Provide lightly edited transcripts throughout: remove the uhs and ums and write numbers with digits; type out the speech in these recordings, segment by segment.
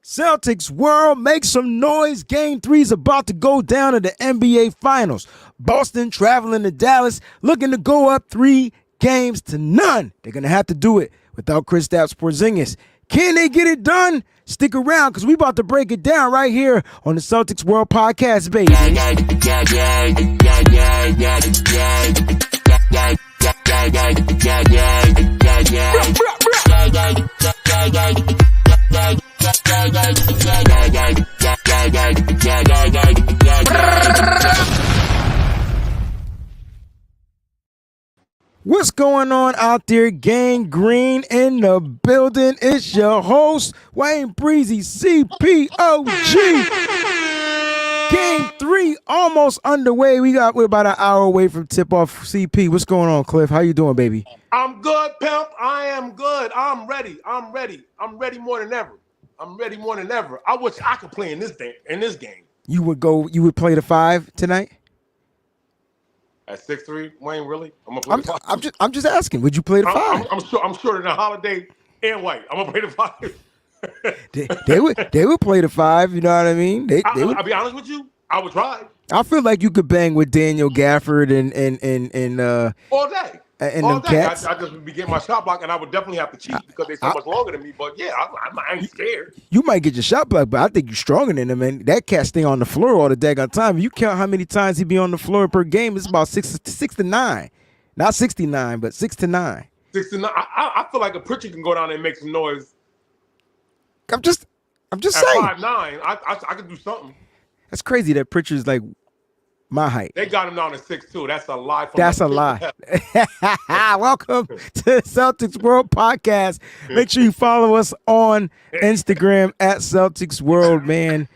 Celtics world, make some noise. Game 3 is about to go down in the NBA Finals. Boston traveling to Dallas, looking to go up 3-0. They're going to have to do it without Kristaps Porzingis. Can they get it done? Stick around because we about to break it down right here on the Celtics World Podcast, baby. What's going on out there, gang? Green in the building. It's your host, WayneBreezie, CPOG. Game 3 almost underway. We're about an hour away from tip-off. CP, what's going on, Cliff? How you doing, baby? I'm good, pimp. I am good. I'm ready. I'm ready more than ever. I wish I could play in this game. You would play the 5 tonight? At 6'3", Wayne, really? I'm gonna play the 5. I'm just asking. Would you play the 5? I'm sure than Holiday and White. I'm gonna play the 5. they would play the 5. You know what I mean? I'll be honest with you. I would try. I feel like you could bang with Daniel Gafford and all day. And all them day. cats. I just be getting my shot block, and I would definitely have to cheat because they're so much longer than me. But yeah, I ain't scared. You might get your shot block, but I think you're stronger than him. And that cat stay on the floor all the daggone time. You count how many times he be on the floor per game. It's about 6 to 9, not 69, but 6 to 9. 6 to 9. I feel like a Pritchard can go down there and make some noise. I'm just At saying. 5'9", I could do something. That's crazy that Pritchard's like my height. They got him down to 6'2". That's a lie. That's a lie. Welcome to the Celtics World Podcast. Make sure you follow us on Instagram at Celtics World, man.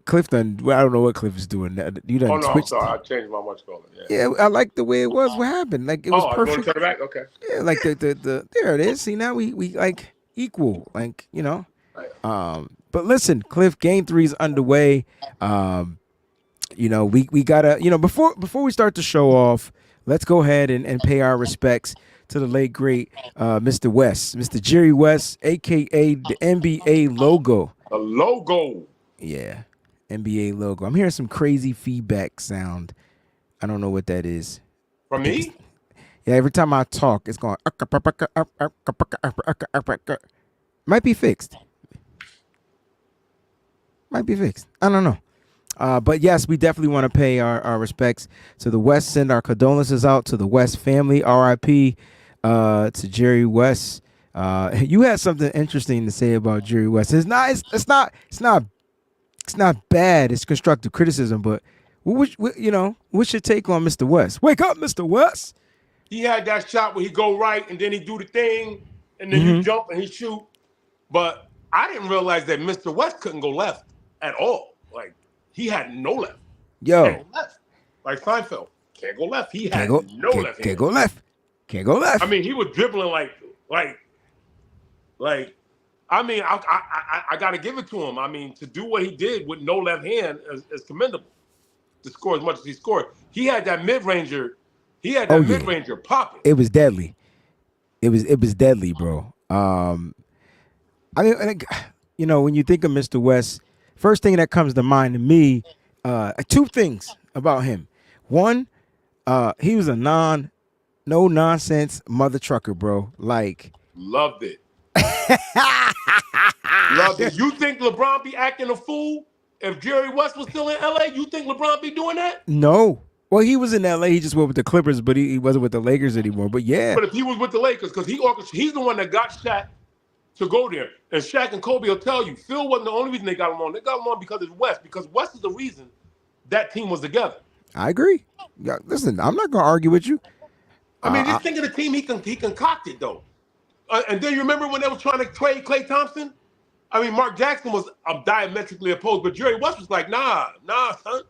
Cliff done. Well, I don't know what Cliff is doing. You done switched. I'm sorry. I changed my much color. Yeah, I like the way it was. What happened? Like it was perfect. Turn it back? Okay. Yeah, like the there it is. See, now we like equal. Like, you know. Right. But listen, Cliff, game 3 is underway. You know, we gotta, you know, before we start the show off, let's go ahead and pay our respects to the late great Mr. West, Mr. Jerry West, aka the NBA logo. The logo. Yeah, NBA logo. I'm hearing some crazy feedback sound. I don't know what that is. From me? Yeah, every time I talk, it's going. Might be fixed. I don't know. But yes, we definitely want to pay our respects to the West. Send our condolences out to the West family. R.I.P. To Jerry West. You had something interesting to say about Jerry West. It's not bad. It's constructive criticism. But what's your take on Mr. West? Wake up, Mr. West. He had that shot where he go right and then he do the thing and then you jump and he shoot. But I didn't realize that Mr. West couldn't go left at all. Like, he had no left. Yo. Can't go left. Like Seinfeld. Can't go left. He had no left. Can't go left. Can't go left. I mean, he was dribbling like I mean, I got to give it to him. I mean, to do what he did with no left hand is commendable. To score as much as he scored. He had that mid-ranger. Mid-ranger popping. It was deadly. It was deadly, bro. I mean, you know, when you think of Mr. West, first thing that comes to mind to me, 2 things about him. One, he was a no nonsense mother trucker, bro. Like, loved it. Loved it. You think LeBron be acting a fool if Jerry West was still in LA? You think LeBron be doing that? No. Well, he was in LA. He just went with the Clippers, but he wasn't with the Lakers anymore. But yeah. But if he was with the Lakers, because he's the one that got Shaq to go there. And Shaq and Kobe will tell you, Phil wasn't the only reason they got him on. They got him on because it's West. Because West is the reason that team was together. I agree. Yeah, listen, I'm not going to argue with you. I mean, just think of the team he concocted, though. And then you remember when they were trying to trade Klay Thompson? I mean, Mark Jackson was diametrically opposed, but Jerry West was like, nah, son.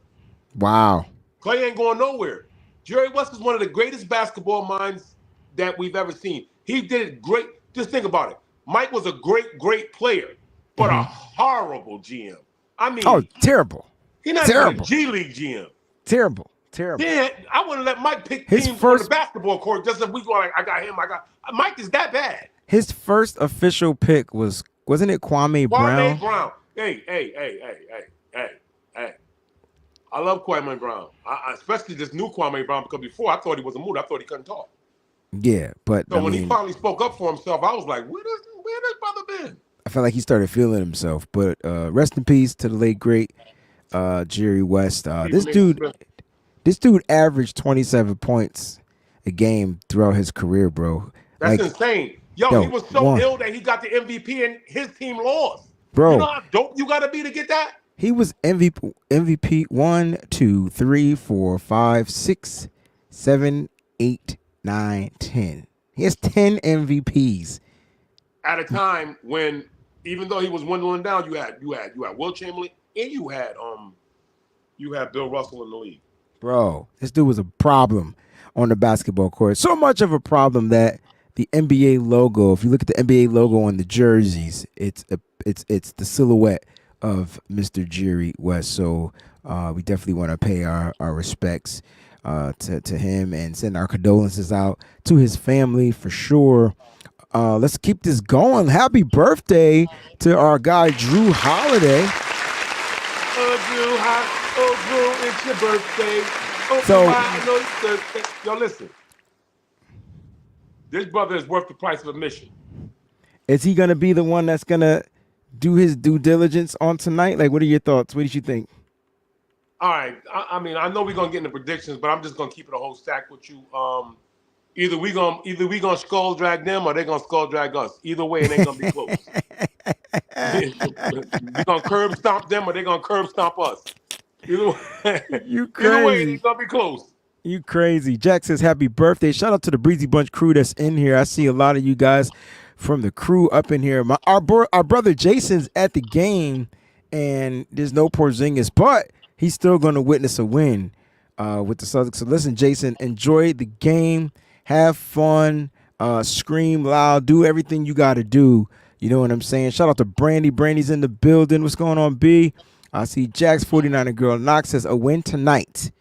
Wow. Klay ain't going nowhere. Jerry West is one of the greatest basketball minds that we've ever seen. He did it great. Just think about it. Mike was a great player, but a horrible GM. I mean, terrible. He's not even a G League GM. Terrible. Then I want to let Mike pick teams on the basketball court just if we go like, I got him. Mike is that bad. His first official pick was Wasn't it Kwame Brown? Kwame Brown. Hey. I love Kwame Brown. Especially this new Kwame Brown, because before I thought he was a mood. I thought he couldn't talk. Yeah, but So when he finally spoke up for himself, I was like, where this brother been? I felt like he started feeling himself. But rest in peace to the late great Jerry West. This dude averaged 27 points a game throughout his career, bro. That's insane. Yo, he was so ill that he got the MVP and his team lost. Bro, you know how dope you gotta be to get that? He was MVP 1, 2, 3, 4, 5, 6, 7, 8, 9, 10. He has 10 MVPs. At a time when, even though he was dwindling down, you had Will Chamberlain and you had Bill Russell in the league. Bro, this dude was a problem on the basketball court. So much of a problem that the NBA logo, if you look at the NBA logo on the jerseys, it's the silhouette of Mr. Jerry West. So we definitely want to pay our respects to him and send our condolences out to his family for sure. Let's keep this going. Happy birthday to our guy Drew Holiday. Drew, it's your birthday. Yo, listen. This brother is worth the price of admission. Is he gonna be the one that's gonna do his due diligence on tonight? Like, what are your thoughts? What did you think? All right. I mean, I know we're gonna get into predictions, but I'm just gonna keep it a whole stack with you. Either we gonna skull drag them or they gonna skull drag us. Either way, it ain't gonna be close. We gonna curb stomp them or they gonna curb stomp us. Either way, it ain't gonna be close. You crazy. Jack says happy birthday. Shout out to the Breezy Bunch crew that's in here. I see a lot of you guys from the crew up in here. Our brother Jason's at the game, and there's no Porzingis, but he's still going to witness a win with the Celtics. So listen, Jason, enjoy the game. Have fun. Scream loud. Do everything you got to do. You know what I'm saying? Shout out to Brandy. Brandy's in the building. What's going on, B? I see Jack's 49er girl. Knox says a win tonight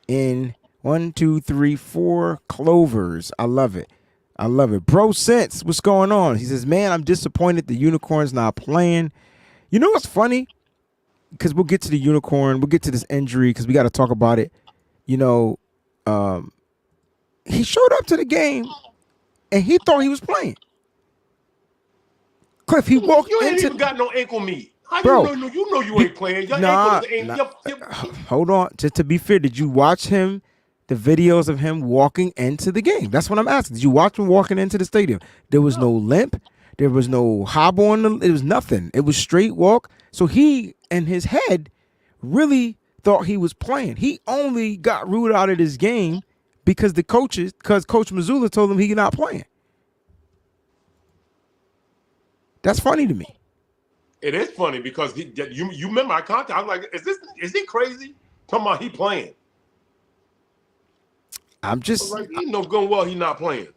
in 1, 2, 3, 4 clovers. I love it. I love it. Bro Sense, what's going on? He says, man, I'm disappointed the Unicorn's not playing. You know what's funny? Because we'll get to the Unicorn. We'll get to this injury because we got to talk about it. You know, he showed up to the game and he thought he was playing. Cliff, he walked You ain't into... even got no ankle meat. How Bro, you know you ain't playing. Your ankle ain't... Hold on. Just to be fair, did you watch him? The videos of him walking into the game. That's what I'm asking. Did you watch him walking into the stadium? There was no limp. There was no hobble on it was nothing. It was straight walk. So he, in his head, really thought he was playing. He only got ruled out of this game because Coach Mazzulla told him he's not playing. That's funny to me. It is funny because you remember my contact. I was like, is he crazy? Talking about he playing. I'm just like, he know good well he not playing.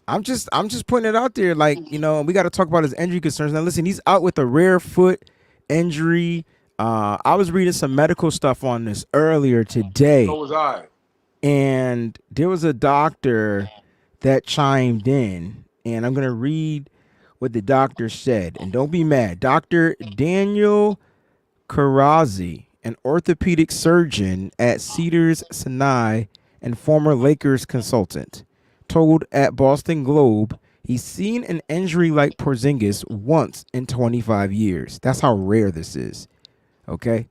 I'm just putting it out there, like, you know, we got to talk about his injury concerns. Now listen, he's out with a rare foot injury. I was reading some medical stuff on this earlier today. So was I. And there was a doctor that chimed in, and I'm gonna read what the doctor said. And don't be mad. Dr. Daniel Karazi, an orthopedic surgeon at Cedars-Sinai and former Lakers consultant, told at Boston Globe he's seen an injury like Porzingis once in 25 years. That's how rare this is. Okay.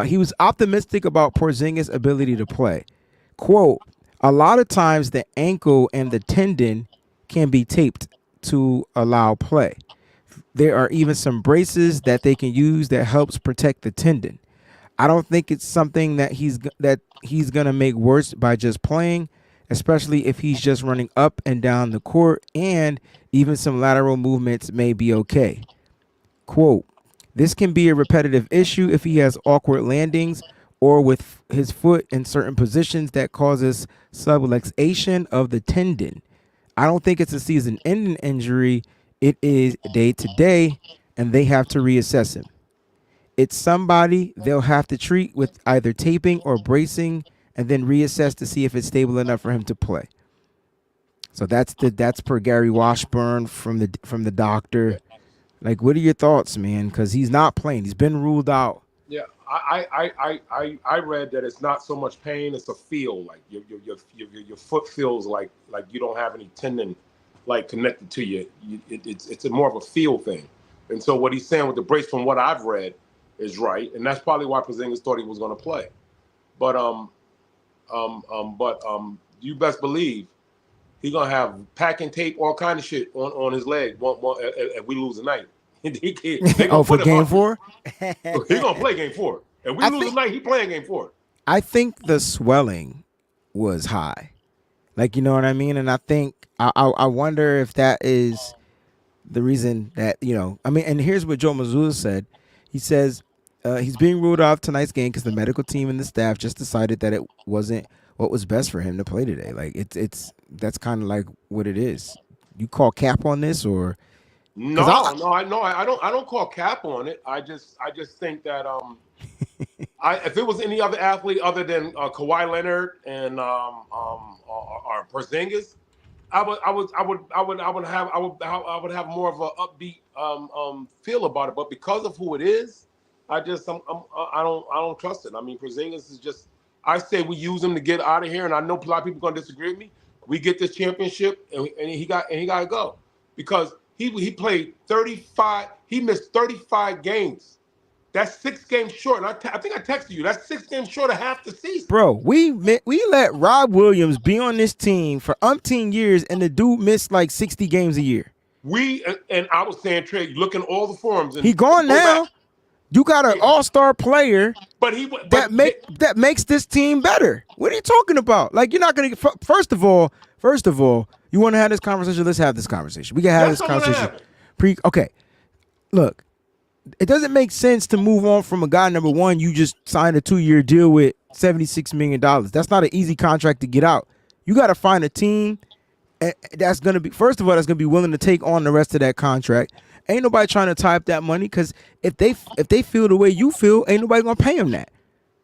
He was optimistic about Porzingis' ability to play. Quote, a lot of times the ankle and the tendon can be taped to allow play. There are even some braces that they can use that helps protect the tendon. I don't think it's something that he's going to make worse by just playing, especially if he's just running up and down the court, and even some lateral movements may be okay. Quote, this can be a repetitive issue if he has awkward landings or with his foot in certain positions that causes subluxation of the tendon. I don't think it's a season-ending injury. It is day-to-day, and they have to reassess him. It's somebody they'll have to treat with either taping or bracing and then reassess to see if it's stable enough for him to play. So that's per Gary Washburn from the doctor. Like, what are your thoughts, man? Because he's not playing. He's been ruled out. Yeah, I read that it's not so much pain; it's a feel. Like your foot feels like you don't have any tendon like connected to you. It's a more of a feel thing. And so what he's saying with the brace, from what I've read, is right, and that's probably why Porzingis thought he was going to play. But you best believe he's gonna have packing tape, all kind of shit on his leg. If we lose tonight, they gonna For put him game up. 4? He's gonna play game 4. If we lose tonight, he playing game 4. I think the swelling was high. Like, you know what I mean? And I think I wonder if that is the reason that, I mean, and here's what Joe Mazzulla said. He says he's being ruled off tonight's game because the medical team and the staff just decided that it wasn't what was best for him to play today. Like, that's kind of like what it is. You call cap on this, or I don't call cap on it. I just think that if it was any other athlete other than Kawhi Leonard and or Porzingis, I would have more of an upbeat feel about it. But because of who it is, I don't trust it. I mean, Porzingis is just. I say we use him to get out of here, and I know a lot of people are gonna disagree with me. We get this championship, and he got to go because he played 35. He missed 35 games. That's 6 games short. And I think I texted you. That's 6 games short of half the season. Bro, we let Rob Williams be on this team for umpteen years, and the dude missed like 60 games a year. And I was saying, Trey, look in all the forums. And he gone now. Back. You got an all-star player that makes this team better. What are you talking about? Like, you're not going to – first of all, you want to have this conversation? Let's have this conversation. We can have this conversation. Okay, look, it doesn't make sense to move on from a guy, number one, you just signed a 2-year deal with $76 million. That's not an easy contract to get out. You got to find a team that's going to be – first of all, that's going to be willing to take on the rest of that contract. Ain't nobody trying to tie up that money because if they feel the way you feel, ain't nobody gonna pay them that.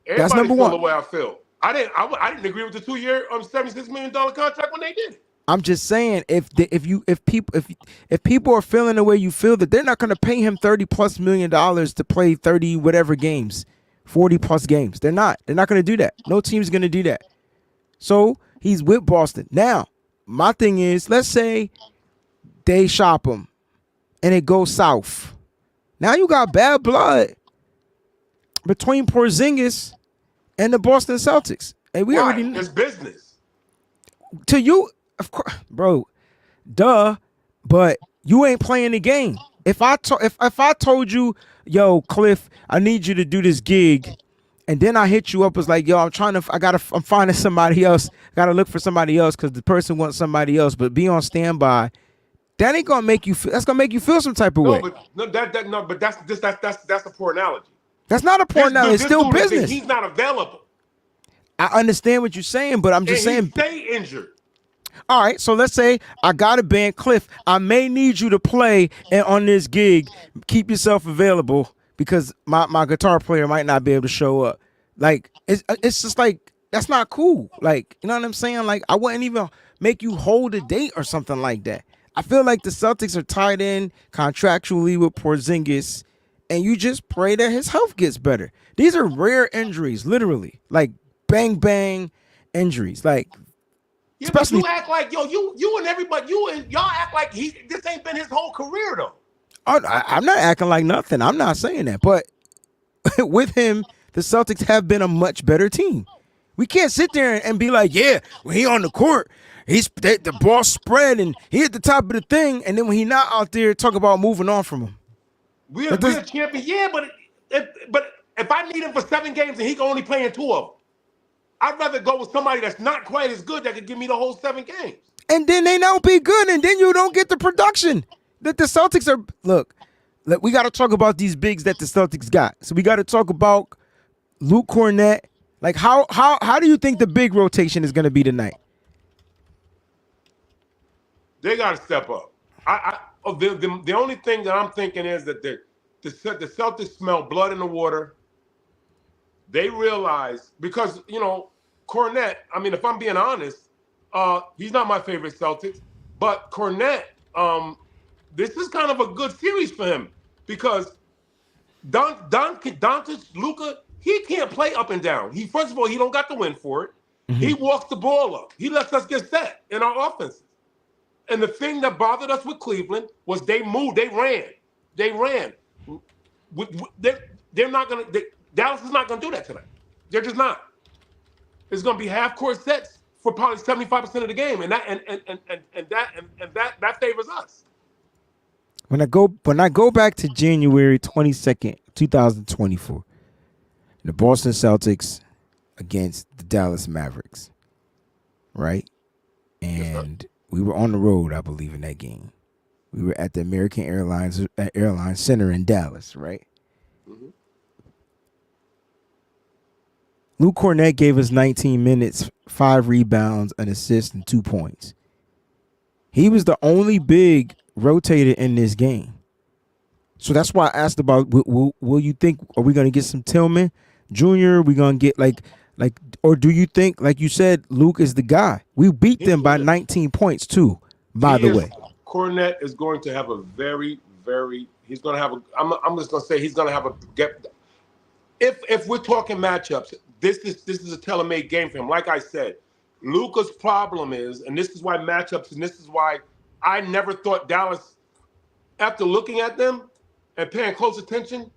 That's number one. The way I feel. I didn't agree with the 2-year $76 million contract when they did it. I'm just saying if people are feeling the way you feel, that they're not gonna pay him $30+ million to play 30 whatever games, 40+ games. They're not gonna do that. No team's gonna do that. So he's with Boston. Now, my thing is, let's say they shop him and it goes south. Now you got bad blood between Porzingis and the Boston Celtics. And we already know. It's business. To you, of course, bro, duh, but you ain't playing the game. If I told you, yo, Cliff, I need you to do this gig, and then I hit you up as like, yo, I'm finding somebody else. Gotta look for somebody else because the person wants somebody else, but be on standby. That ain't gonna make you feel. That's gonna make you feel some type of way. But that's a poor analogy. That's not a poor analogy. It's still business. He's not available. I understand what you're saying, but I'm just saying. Stay injured. All right, so let's say I got a band, Cliff. I may need you to play on this gig. Keep yourself available because my guitar player might not be able to show up. Like it's just like that's not cool. Like, you know what I'm saying? Like, I wouldn't even make you hold a date or something like that. I feel like the Celtics are tied in contractually with Porzingis, and you just pray that his health gets better. These are rare injuries, literally, like bang bang injuries. Like, yeah, especially, but you act like you and everybody, y'all act like this ain't been his whole career though. I'm not acting like nothing. I'm not saying that, but with him, the Celtics have been a much better team. We can't sit there and be like, yeah, when he on the court, the ball spread and he at the top of the thing, and then when he not out there, talk about moving on from him. We're a champion, yeah, but if I need him for 7 games and he can only play in 2 of them, I'd rather go with somebody that's not quite as good that could give me the whole 7 games. And then they don't be good, and then you don't get the production that the Celtics are. Look, we got to talk about these bigs that the Celtics got. So we got to talk about Luke Cornett. Like, how do you think the big rotation is going to be tonight? They got to step up. The only thing that I'm thinking is that the Celtics smell blood in the water. They realize, because, Cornett, I mean, if I'm being honest, he's not my favorite Celtics, but Cornett this is kind of a good series for him because Doncic, Luka, he can't play up and down. He first of all, he don't got the win for it. He walks the ball up. He lets us get set in our offenses. And the thing that bothered us with Cleveland was they moved, they ran. They're not gonna. Dallas is not gonna do that tonight. They're just not. It's gonna be half court sets for probably 75% of the game, and that favors us. When I go back to January 22nd, 2024, the Boston Celtics against the Dallas Mavericks, right? And we were on the road, I believe, in that game. We were at the American Airlines Center in Dallas, right? Mm-hmm. Luke Cornett gave us 19 minutes, 5 rebounds, an assist, and 2 points. He was the only big rotated in this game. So that's why I asked about, will you think, are we going to get some Tillman Jr.? Are we going to get like, or do you think, like you said, Luke is the guy? We beat them by 19 points too, by the way. Cornett is going to have a he's going to have I'm just going to say he's going to have if we're talking matchups, this is a tailor-made game for him. Like I said, Luka's problem is, and this is why matchups, and this is why I never thought Dallas, after looking at them and paying close attention,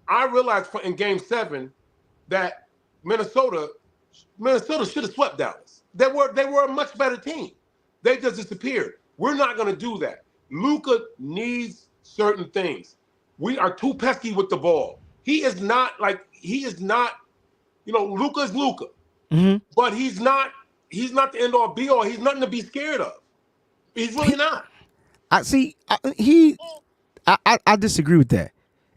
I realized in Game 7 that Minnesota should have swept Dallas. They were a much better team. They just disappeared. We're not going to do that. Luka needs certain things. We are too pesky with the ball. He is not, Luka is Luka. Mm-hmm. But he's not the end all be all. He's nothing to be scared of. He's really not. I disagree with that.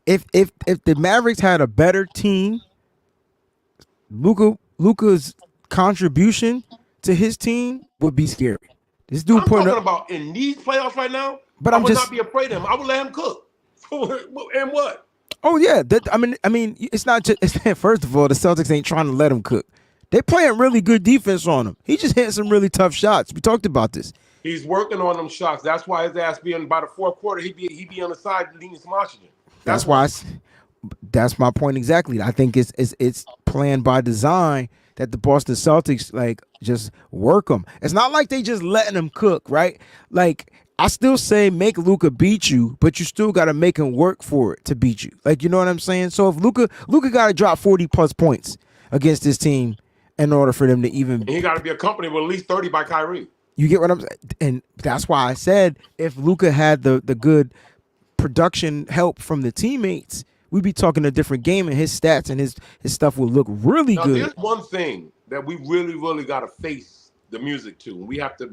If the Mavericks had a better team, Luka's contribution to his team would be scary. This dude I'm talking about in these playoffs right now. But I would not be afraid of him. I would let him cook. And what? Oh yeah, I mean, it's not just. First of all, the Celtics ain't trying to let him cook. They playing really good defense on him. He just hitting some really tough shots. We talked about this. He's working on them shots. That's why his ass being by the fourth quarter, he be on the side needing some oxygen. That's why. That's my point exactly. I think it's planned by design that the Boston Celtics just work them. It's not like they just letting them cook, right? Like I still say make Luka beat you, but you still got to make him work for it to beat you. Like, you know what I'm saying? So if Luka got to drop 40 plus points against this team in order for them to even. And he got to be accompanied with at least 30 by Kyrie. You get what I'm saying? And that's why I said if Luka had the good production help from the teammates, we'd be talking a different game, and his stats and his stuff will look really good. There's one thing that we really, really got to face the music to. We have to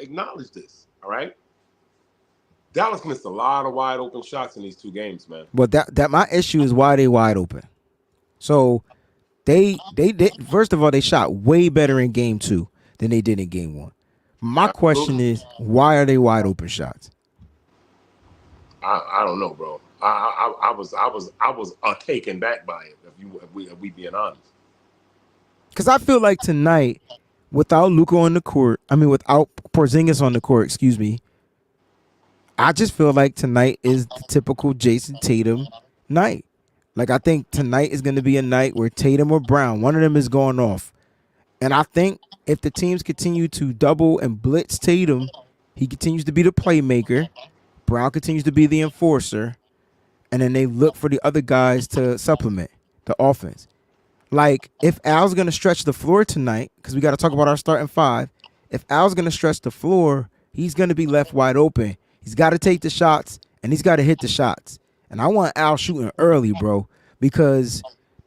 acknowledge this. All right. Dallas missed a lot of wide open shots in these two games, man. But that my issue is why they wide open. So they first of all, they shot way better in Game 2 than they did in Game 1. My question is, why are they wide open shots? I don't know, bro. I was taken back by it. If we being honest, because I feel like tonight, without Luka on the court, without Porzingis on the court, excuse me, I just feel like tonight is the typical Jason Tatum night. Like I think tonight is going to be a night where Tatum or Brown, one of them is going off, and I think if the teams continue to double and blitz Tatum, he continues to be the playmaker. Brown continues to be the enforcer, and then they look for the other guys to supplement the offense. Like, if Al's going to stretch the floor tonight, because we got to talk about our starting five, if Al's going to stretch the floor, he's going to be left wide open. He's got to take the shots, and he's got to hit the shots. And I want Al shooting early, bro, because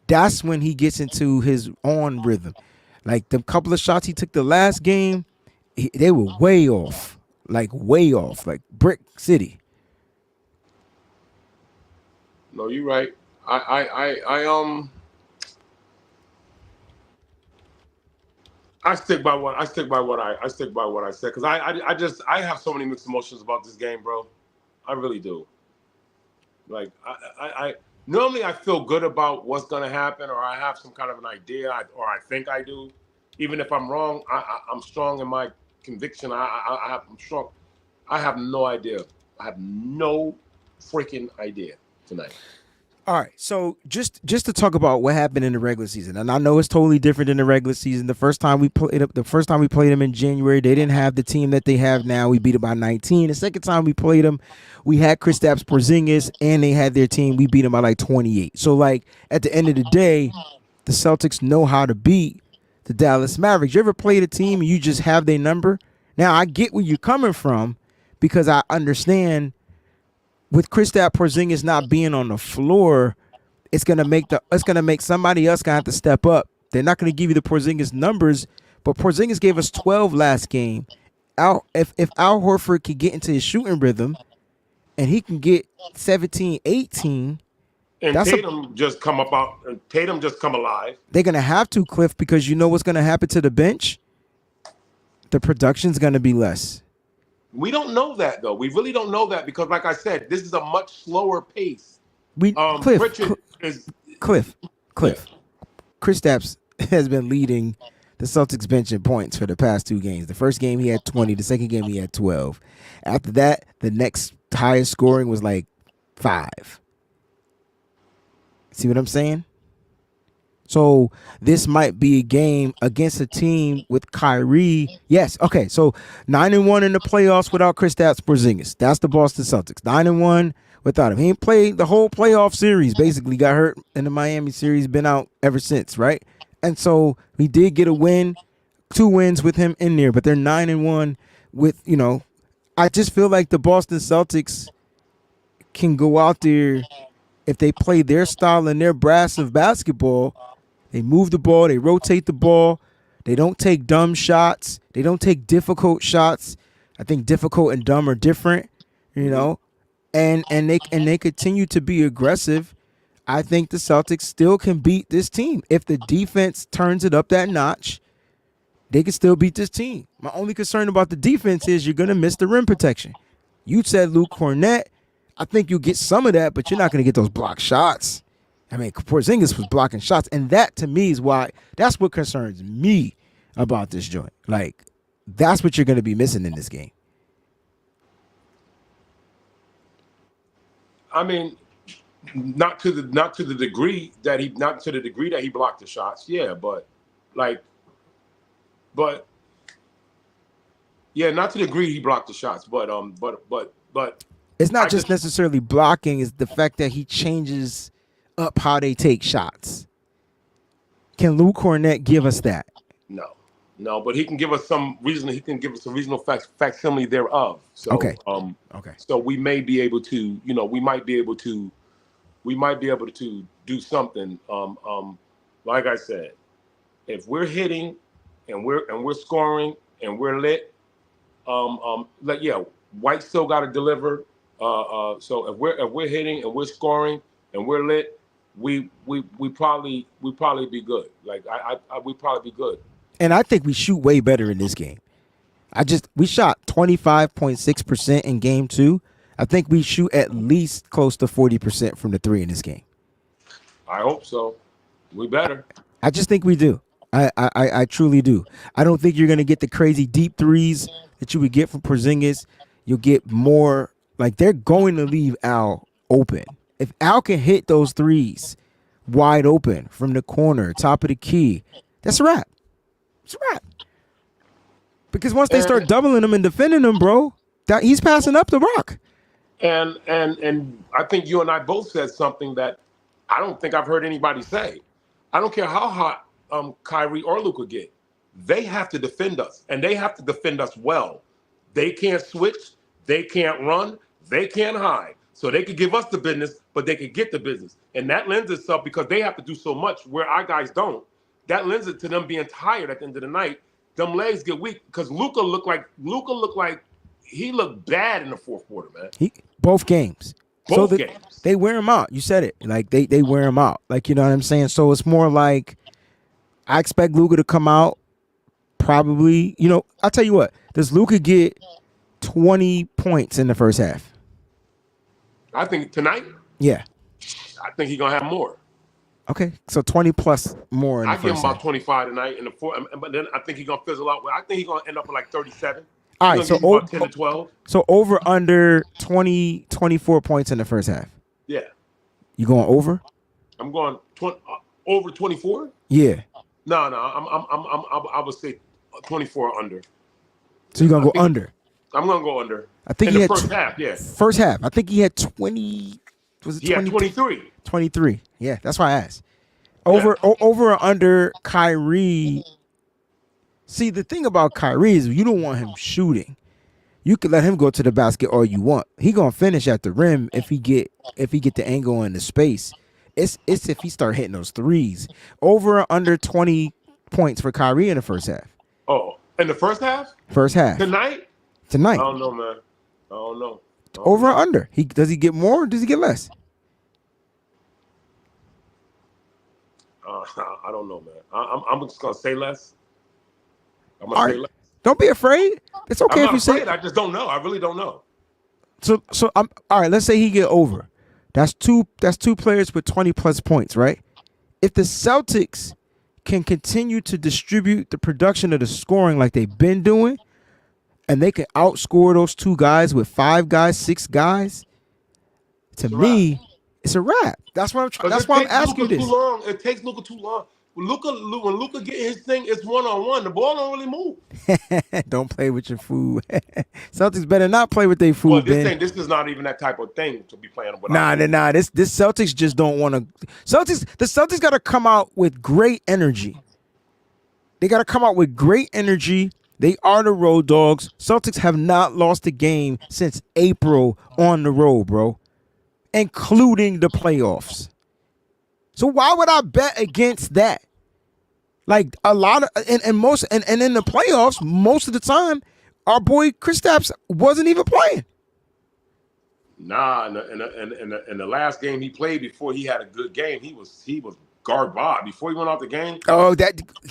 that's when he gets into his own rhythm. Like, the couple of shots he took the last game, they were way off. Like Brick City. No, you're right. I stick by what I said because I have so many mixed emotions about this game, bro. I really do. Like I normally I feel good about what's gonna happen, or I have some kind of an idea, or I think I do. Even if I'm wrong, I'm strong in my conviction. I'm strong. I have no idea. I have no freaking idea tonight. All right, so just to talk about what happened in the regular season, and I know it's totally different in the regular season. The first time we played them in January, they didn't have the team that they have now. We beat them by 19. The second time we played them, we had Kristaps Porzingis, and they had their team. We beat them by like 28. So like at the end of the day, the Celtics know how to beat the Dallas Mavericks. You ever played a team and you just have their number? Now I get where you're coming from because I understand. With Kristaps Porzingis not being on the floor, it's gonna make somebody else gonna have to step up. They're not gonna give you the Porzingis numbers, but Porzingis gave us 12 last game. If Al Horford can get into his shooting rhythm, and he can get 17, 18, and Tatum just come alive. They're gonna have to, Cliff, because you know what's gonna happen to the bench. The production's gonna be less. We don't know that, though. We really don't know that because, like I said, this is a much slower pace. Cliff. Kristaps has been leading the Celtics bench in points for the past 2 games. The first game he had 20. The second game he had 12. After that, the next highest scoring was like 5. See what I'm saying? So this might be a game against a team with Kyrie. Yes, okay. So 9-1 in the playoffs without Kristaps Porzingis. That's the Boston Celtics. 9-1 without him. He ain't played the whole playoff series. Basically, got hurt in the Miami series. Been out ever since, right? And so we did get a win, 2 wins with him in there. But they're 9-1 with, I just feel like the Boston Celtics can go out there if they play their style and their brass of basketball. They move the ball. They rotate the ball. They don't take dumb shots. They don't take difficult shots. I think difficult and dumb are different, and they continue to be aggressive. I think the Celtics still can beat this team. If the defense turns it up that notch, they can still beat this team. My only concern about the defense is you're going to miss the rim protection. You said Luke Cornett. I think you'll get some of that, but you're not going to get those block shots. I mean, Porzingis was blocking shots, and that to me is that's what concerns me about this joint. Like, that's what you're going to be missing in this game. I mean, not to the degree that he blocked the shots. Yeah, not to the degree he blocked the shots, but it's not just necessarily blocking; it's the fact that he changes up how they take shots. Can Luke Cornett give us that? No, but he can give us some reason. He can give us a reasonable facsimile thereof. So, okay. So we may be able to, we might be able to do something. Like I said, if we're hitting and we're scoring and we're lit, White still got to deliver. So if we're hitting and we're scoring and we're lit, we probably be good. Like we probably be good. And I think we shoot way better in this game. We shot 25.6% in game 2. I think we shoot at least close to 40% from the 3 in this game. I hope so. We better. I just think we do. I truly do. I don't think you're going to get the crazy deep threes that you would get from Porzingis. You'll get more, like they're going to leave Al open. If Al can hit those threes wide open from the corner, top of the key, that's a wrap. It's a wrap. Because once they start doubling him and defending him, bro, he's passing up the rock. And I think you and I both said something that I don't think I've heard anybody say. I don't care how hot Kyrie or Luka get. They have to defend us, and they have to defend us well. They can't switch. They can't run. They can't hide. So they could give us the business, but they could get the business. And that lends itself, because they have to do so much where our guys don't, that lends it to them being tired at the end of the night. Them legs get weak because Luka looked like he looked bad in the fourth quarter, man. Both games. Games. They wear him out. You said it. Like they wear him out. Like, you know what I'm saying? So it's more like I expect Luka to come out probably, I'll tell you what. Does Luka get 20 points in the first half? I think tonight? Yeah. I think he's going to have more. Okay, so 20 plus more in the I first give him about half. 25 tonight in the fourth, but then I think he's going to fizzle out. I think he's going to end up with like 37. All He's right, gonna so give you about 10 to 12. so over under 20, 24 points in the first half. Yeah, You going over? I'm going over 24. Yeah. No, I would say 24 under. So you're gonna I go think under. I'm gonna go under. I think In he the had first half. Yeah, first half. I think he had 20. Was it he had 20? 23. 23. Yeah, that's why I asked. Yeah. Over or under Kyrie. See, the thing about Kyrie is you don't want him shooting. You could let him go to the basket all you want. He gonna finish at the rim if he get the angle and the space. It's if he start hitting those threes. Over or under 20 points for Kyrie in the first half. Oh, in the first half First half. tonight. I Tonight. don't know, man. I don't know. Over or under? Does he get more or does he get less? I don't know, man. I'm just gonna say less. I'm gonna All say right. less. Don't be afraid. It's okay I'm if not you say. afraid. I just don't know. I really don't know. So I'm all right. Let's say he get over. That's two players with 20 plus points, right? If the Celtics can continue to distribute the production of the scoring like they've been doing, and they can outscore those two guys with 5 guys, 6 guys, to me, it's a wrap. That's why I'm asking you this. Too long. It takes Luka too long. When Luka get his thing, it's 1-on-1. The ball don't really move. Don't play with your food. Celtics better not play with their food. Well, Ben. this is not even that type of thing to be playing with. Nah. This Celtics just don't want to. The Celtics got to come out with great energy. They got to come out with great energy. They are the road dogs. Celtics have not lost a game since April on the road, bro, including the playoffs. So why would I bet against that? Like a lot of and in the playoffs, most of the time, our boy Kristaps wasn't even playing. Nah, in the last game he played before he had a good game, he was garbage. Before he went off the game,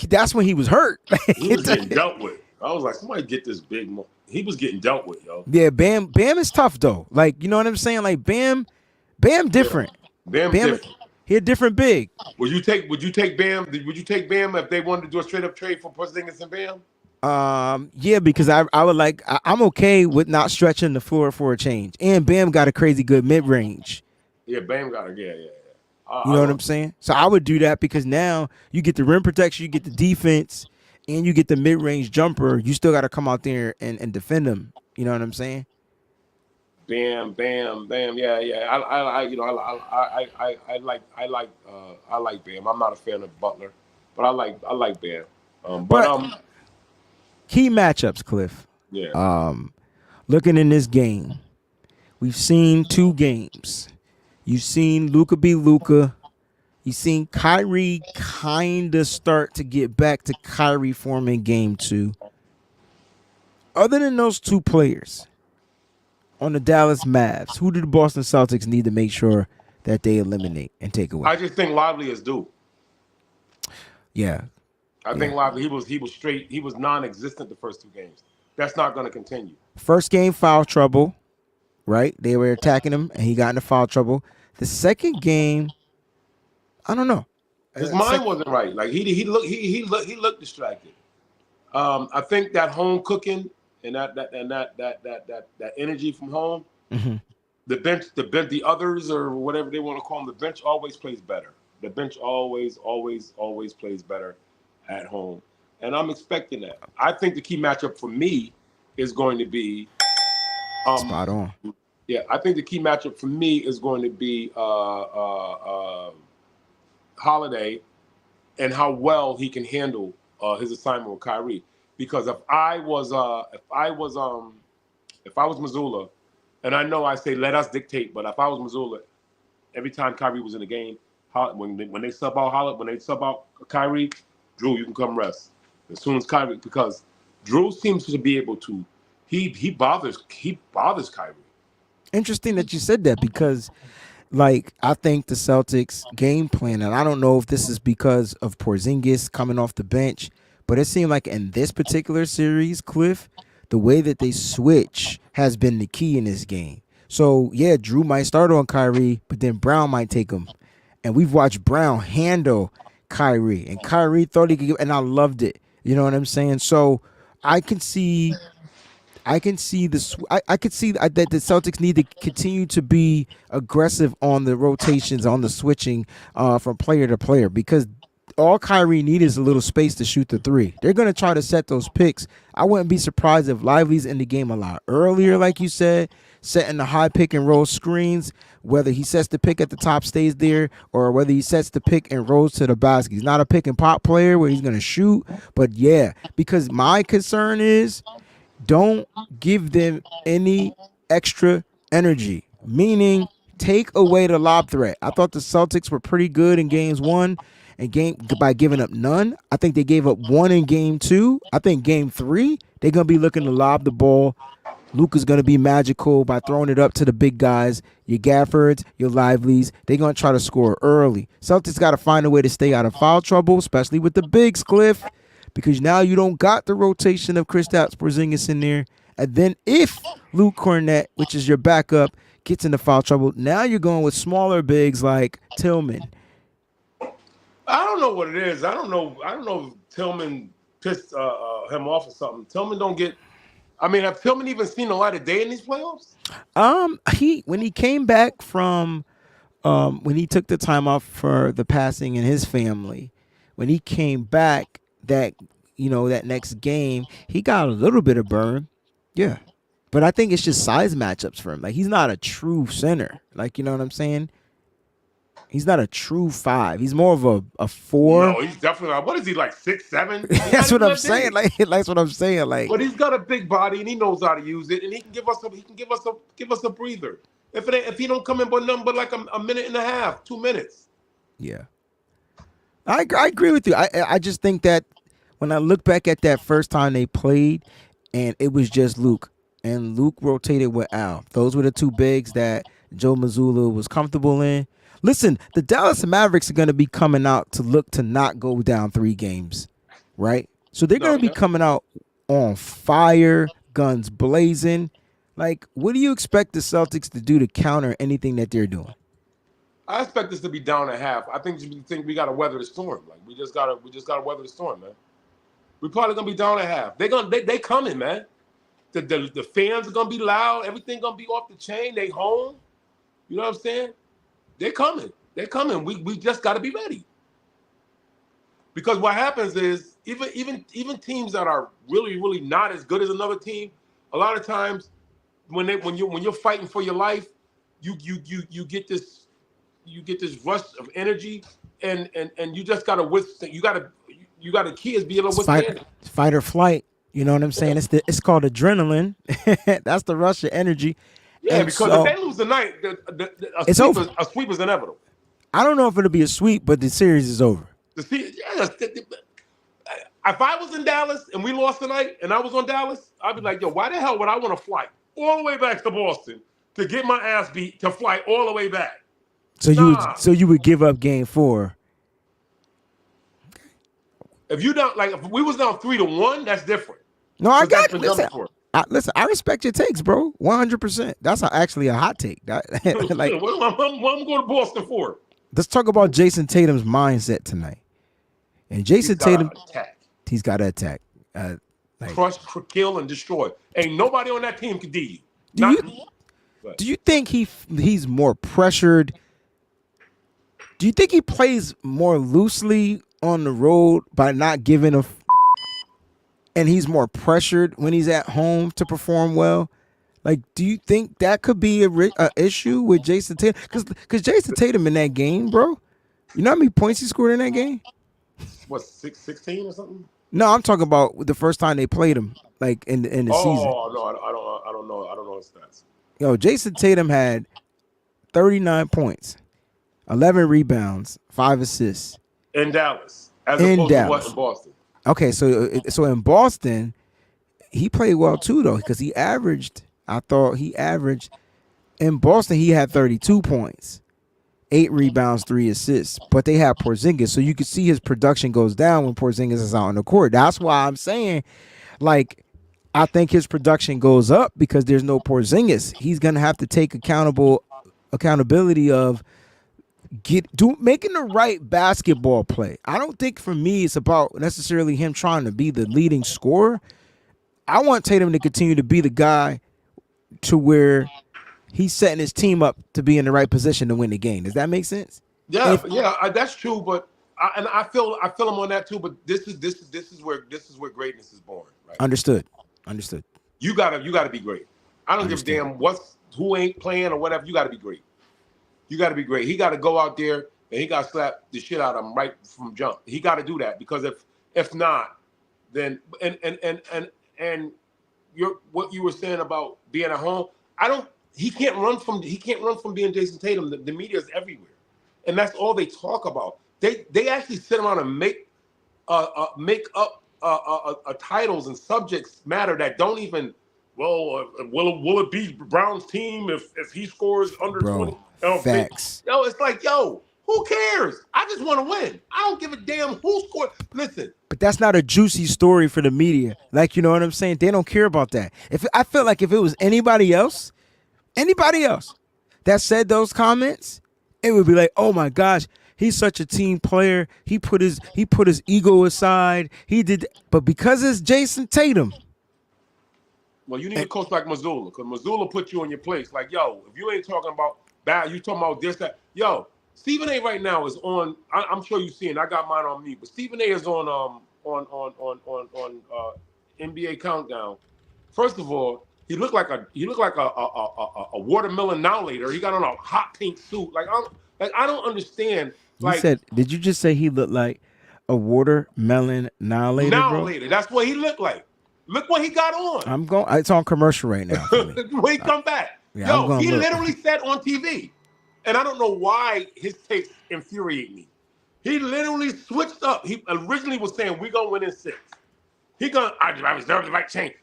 that's when he was hurt. he was getting dealt with. I was like, somebody get this big. He was getting dealt with, yo. Yeah, Bam is tough though. Like, you know what I'm saying? Like Bam different. Bam different. He a different big. Would you take Bam? Would you take Bam if they wanted to do a straight up trade for Porzingis and Bam? Yeah, because I'm okay with not stretching the floor for a change. And Bam got a crazy good mid range. Yeah, Bam got it. Yeah. You know what I'm saying? So I would do that because now you get the rim protection, you get the defense, and you get the mid range jumper. You still got to come out there and defend them. You know what I'm saying? Bam. Yeah. I like Bam. I'm not a fan of Butler, but I like Bam. Key matchups, Cliff. Yeah. Looking in this game, we've seen 2 games. You've seen Luka be Luka. You've seen Kyrie kind of start to get back to Kyrie form in game 2. Other than those 2 players on the Dallas Mavs, who do the Boston Celtics need to make sure that they eliminate and take away? I just think Lively is due. Yeah. I think Lively, he was straight. He was non-existent the first 2 games. That's not going to continue. First game, foul trouble, right? They were attacking him, and he got into foul trouble. The second game, I don't know. His mind wasn't right. Like he looked distracted. I think that home cooking and that energy from home, the bench, the others or whatever they want to call them, the bench always plays better. The bench always plays better at home, and I'm expecting that. I think the key matchup for me is going to be spot on. Yeah, I think the key matchup for me is going to be Holiday and how well he can handle his assignment with Kyrie. Because if I was Missoula, and I know I say let us dictate, but if I was Missoula, every time Kyrie was in the game, when they sub out Kyrie, Drew, you can come rest as soon as Kyrie, because Drew seems to be able to. He bothers Kyrie. Interesting that you said that because, like, I think the Celtics game plan, and I don't know if this is because of Porzingis coming off the bench, but it seemed like in this particular series, Cliff, the way that they switch has been the key in this game. So, yeah, Drew might start on Kyrie, but then Brown might take him. And we've watched Brown handle Kyrie, and Kyrie thought he could give, and I loved it. You know what I'm saying? So I can see I can see I could see that the Celtics need to continue to be aggressive on the rotations, on the switching from player to player, because all Kyrie needs is a little space to shoot the three. They're going to try to set those picks. I wouldn't be surprised if Lively's in the game a lot earlier, like you said, setting the high pick and roll screens, whether he sets the pick at the top, stays there, or whether he sets the pick and rolls to the basket. He's not a pick and pop player where he's going to shoot, but yeah, because my concern is don't give them any extra energy, meaning take away the lob threat. I thought the Celtics were pretty good in games 1 and by giving up none. I think they gave up 1 in game 2. I think game 3, they're going to be looking to lob the ball. Luka's going to be magical by throwing it up to the big guys, your Gaffords, your Lively's. They're going to try to score early. Celtics got to find a way to stay out of foul trouble, especially with the bigs, Cliff, because now you don't got the rotation of Kristaps Porzingis in there. And then if Luke Cornett, which is your backup, gets into foul trouble, now you're going with smaller bigs like Tillman. I don't know what it is. I don't know if Tillman pissed him off or something. Tillman don't get. I mean, have Tillman even seen the light of day in these playoffs? When he came back from when he took the time off for the passing in his family, when he came back that next game, he got a little bit of burn. Yeah. But I think it's just size matchups for him. Like, he's not a true center. Like, you know what I'm saying? He's not a true 5. He's more of a 4. No, he's definitely not. What is he, like 6'7"? That's what I'm saying. Like, that's what I'm saying. Like, but he's got a big body and he knows how to use it, and he can give us a breather. If he don't come in but nothing but like a minute and a half, 2 minutes. Yeah, I agree with you. I just think that when I look back at that first time they played, and it was just Luke, and Luke rotated with Al. Those were the two bigs that Joe Mazzulla was comfortable in. Listen, the Dallas Mavericks are going to be coming out to look to not go down 3 games, right? So they're going to be coming out on fire, guns blazing. Like, what do you expect the Celtics to do to counter anything that they're doing? I expect this to be down a half. I think we got to weather the storm. Like, we just got to weather the storm, man. We're probably going to be down a half. They coming, man. The fans are going to be loud. Everything going to be off the chain. They home. You know what I'm saying? They're coming. They're coming. We just got to be ready. Because what happens is even teams that are really, really not as good as another team, a lot of times when you're fighting for your life, you get this rush of energy, and you just got to withstand. You got to kids be able to withstand it. Fight or flight. You know what I'm saying? It's called adrenaline. That's the rush of energy. Yeah, and because if they lose tonight, a sweep is inevitable. I don't know if it'll be a sweep, but the series is over. If I was in Dallas and we lost tonight and I was on Dallas, I'd be like, yo, why the hell would I want to fly all the way back to Boston to get my ass beat to fly all the way back? So you would give up game 4. If we was down 3-1, that's different. No, I got it. Listen, I respect your takes, bro. 100%. That's actually a hot take. What am I going to Boston for? Let's talk about Jason Tatum's mindset tonight. And Jason Tatum, he's got to attack. Crush, kill, and destroy. Ain't nobody on that team can D you. Do you think he's more pressured? Do you think he plays more loosely on the road by not giving a and he's more pressured when he's at home to perform well? Like, do you think that could be a issue with Jason Tatum? Because Jason Tatum in that game, bro, you know how many points he scored in that game? What, 16 or something? No, I'm talking about the first time they played him, like in the season. Oh no, I don't know his stats. Yo, Jason Tatum had 39 points, 11 rebounds, 5 assists in Dallas, as opposed to what in Boston. Okay, so in Boston, he played well too though, because he averaged. I thought he averaged in Boston. He had 32 points, 8 rebounds, 3 assists. But they had Porzingis, so you could see his production goes down when Porzingis is out on the court. That's why I'm saying, like, I think his production goes up because there's no Porzingis. He's gonna have to take accountability of making the right basketball play. I don't think for me it's about necessarily him trying to be the leading scorer. I want Tatum to continue to be the guy to where he's setting his team up to be in the right position to win the game. Does that make sense? Yeah, that's true. But I feel him on that too. But this is where greatness is born. Right? Understood. You gotta be great. I don't give a damn who ain't playing or whatever. You gotta be great. You gotta be great. He gotta go out there and he gotta slap the shit out of him right from jump. He gotta do that because if not, then and what you were saying about being at home. He can't run from being Jason Tatum. The media is everywhere, and that's all they talk about. They actually sit around and make up titles and subjects matter that don't even. Well, will it be Brown's team if he scores under 20? Facts. It's like, who cares? I just want to win. I don't give a damn who scored. Listen. But that's not a juicy story for the media. Like, you know what I'm saying? They don't care about that. I feel like if it was anybody else that said those comments, it would be like, oh my gosh, he's such a team player. He put his ego aside. He did, but because it's Jason Tatum. Well, you need a coach like Mazzulla, because Mazzulla put you in your place. Like, if you ain't talking about bad, you talking about this, that. Stephen A. right now is on. I'm sure you've seen. I got mine on me, but Stephen A. is on NBA Countdown. First of all, he looked like a watermelon now later. He got on a hot pink suit. I don't understand. You said, did you just say he looked like a watermelon now later? Now later, that's what he looked like. Look what he got on. It's on commercial right now. When he come back, yeah, he literally said on TV, and I don't know why his takes infuriate me. He literally switched up. He originally was saying we're gonna win in 6. I reserve the right to change.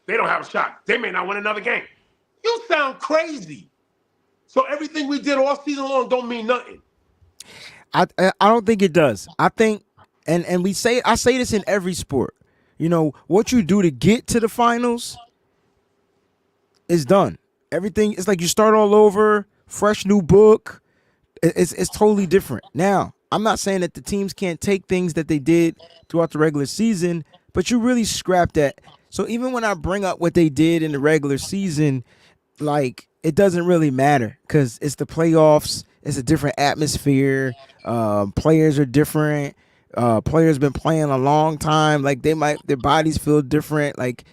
They don't have a shot. They may not win another game. You sound crazy. So everything we did all season long don't mean nothing. I don't think it does. I think, and I say this in every sport. You know, what you do to get to the finals is done. Everything, it's like you start all over, fresh new book. It's totally different. Now, I'm not saying that the teams can't take things that they did throughout the regular season, but you really scrap that. So even when I bring up what they did in the regular season, like, it doesn't really matter because it's the playoffs. It's a different atmosphere. Players are different. Players been playing a long time. Like, their bodies feel different. Like,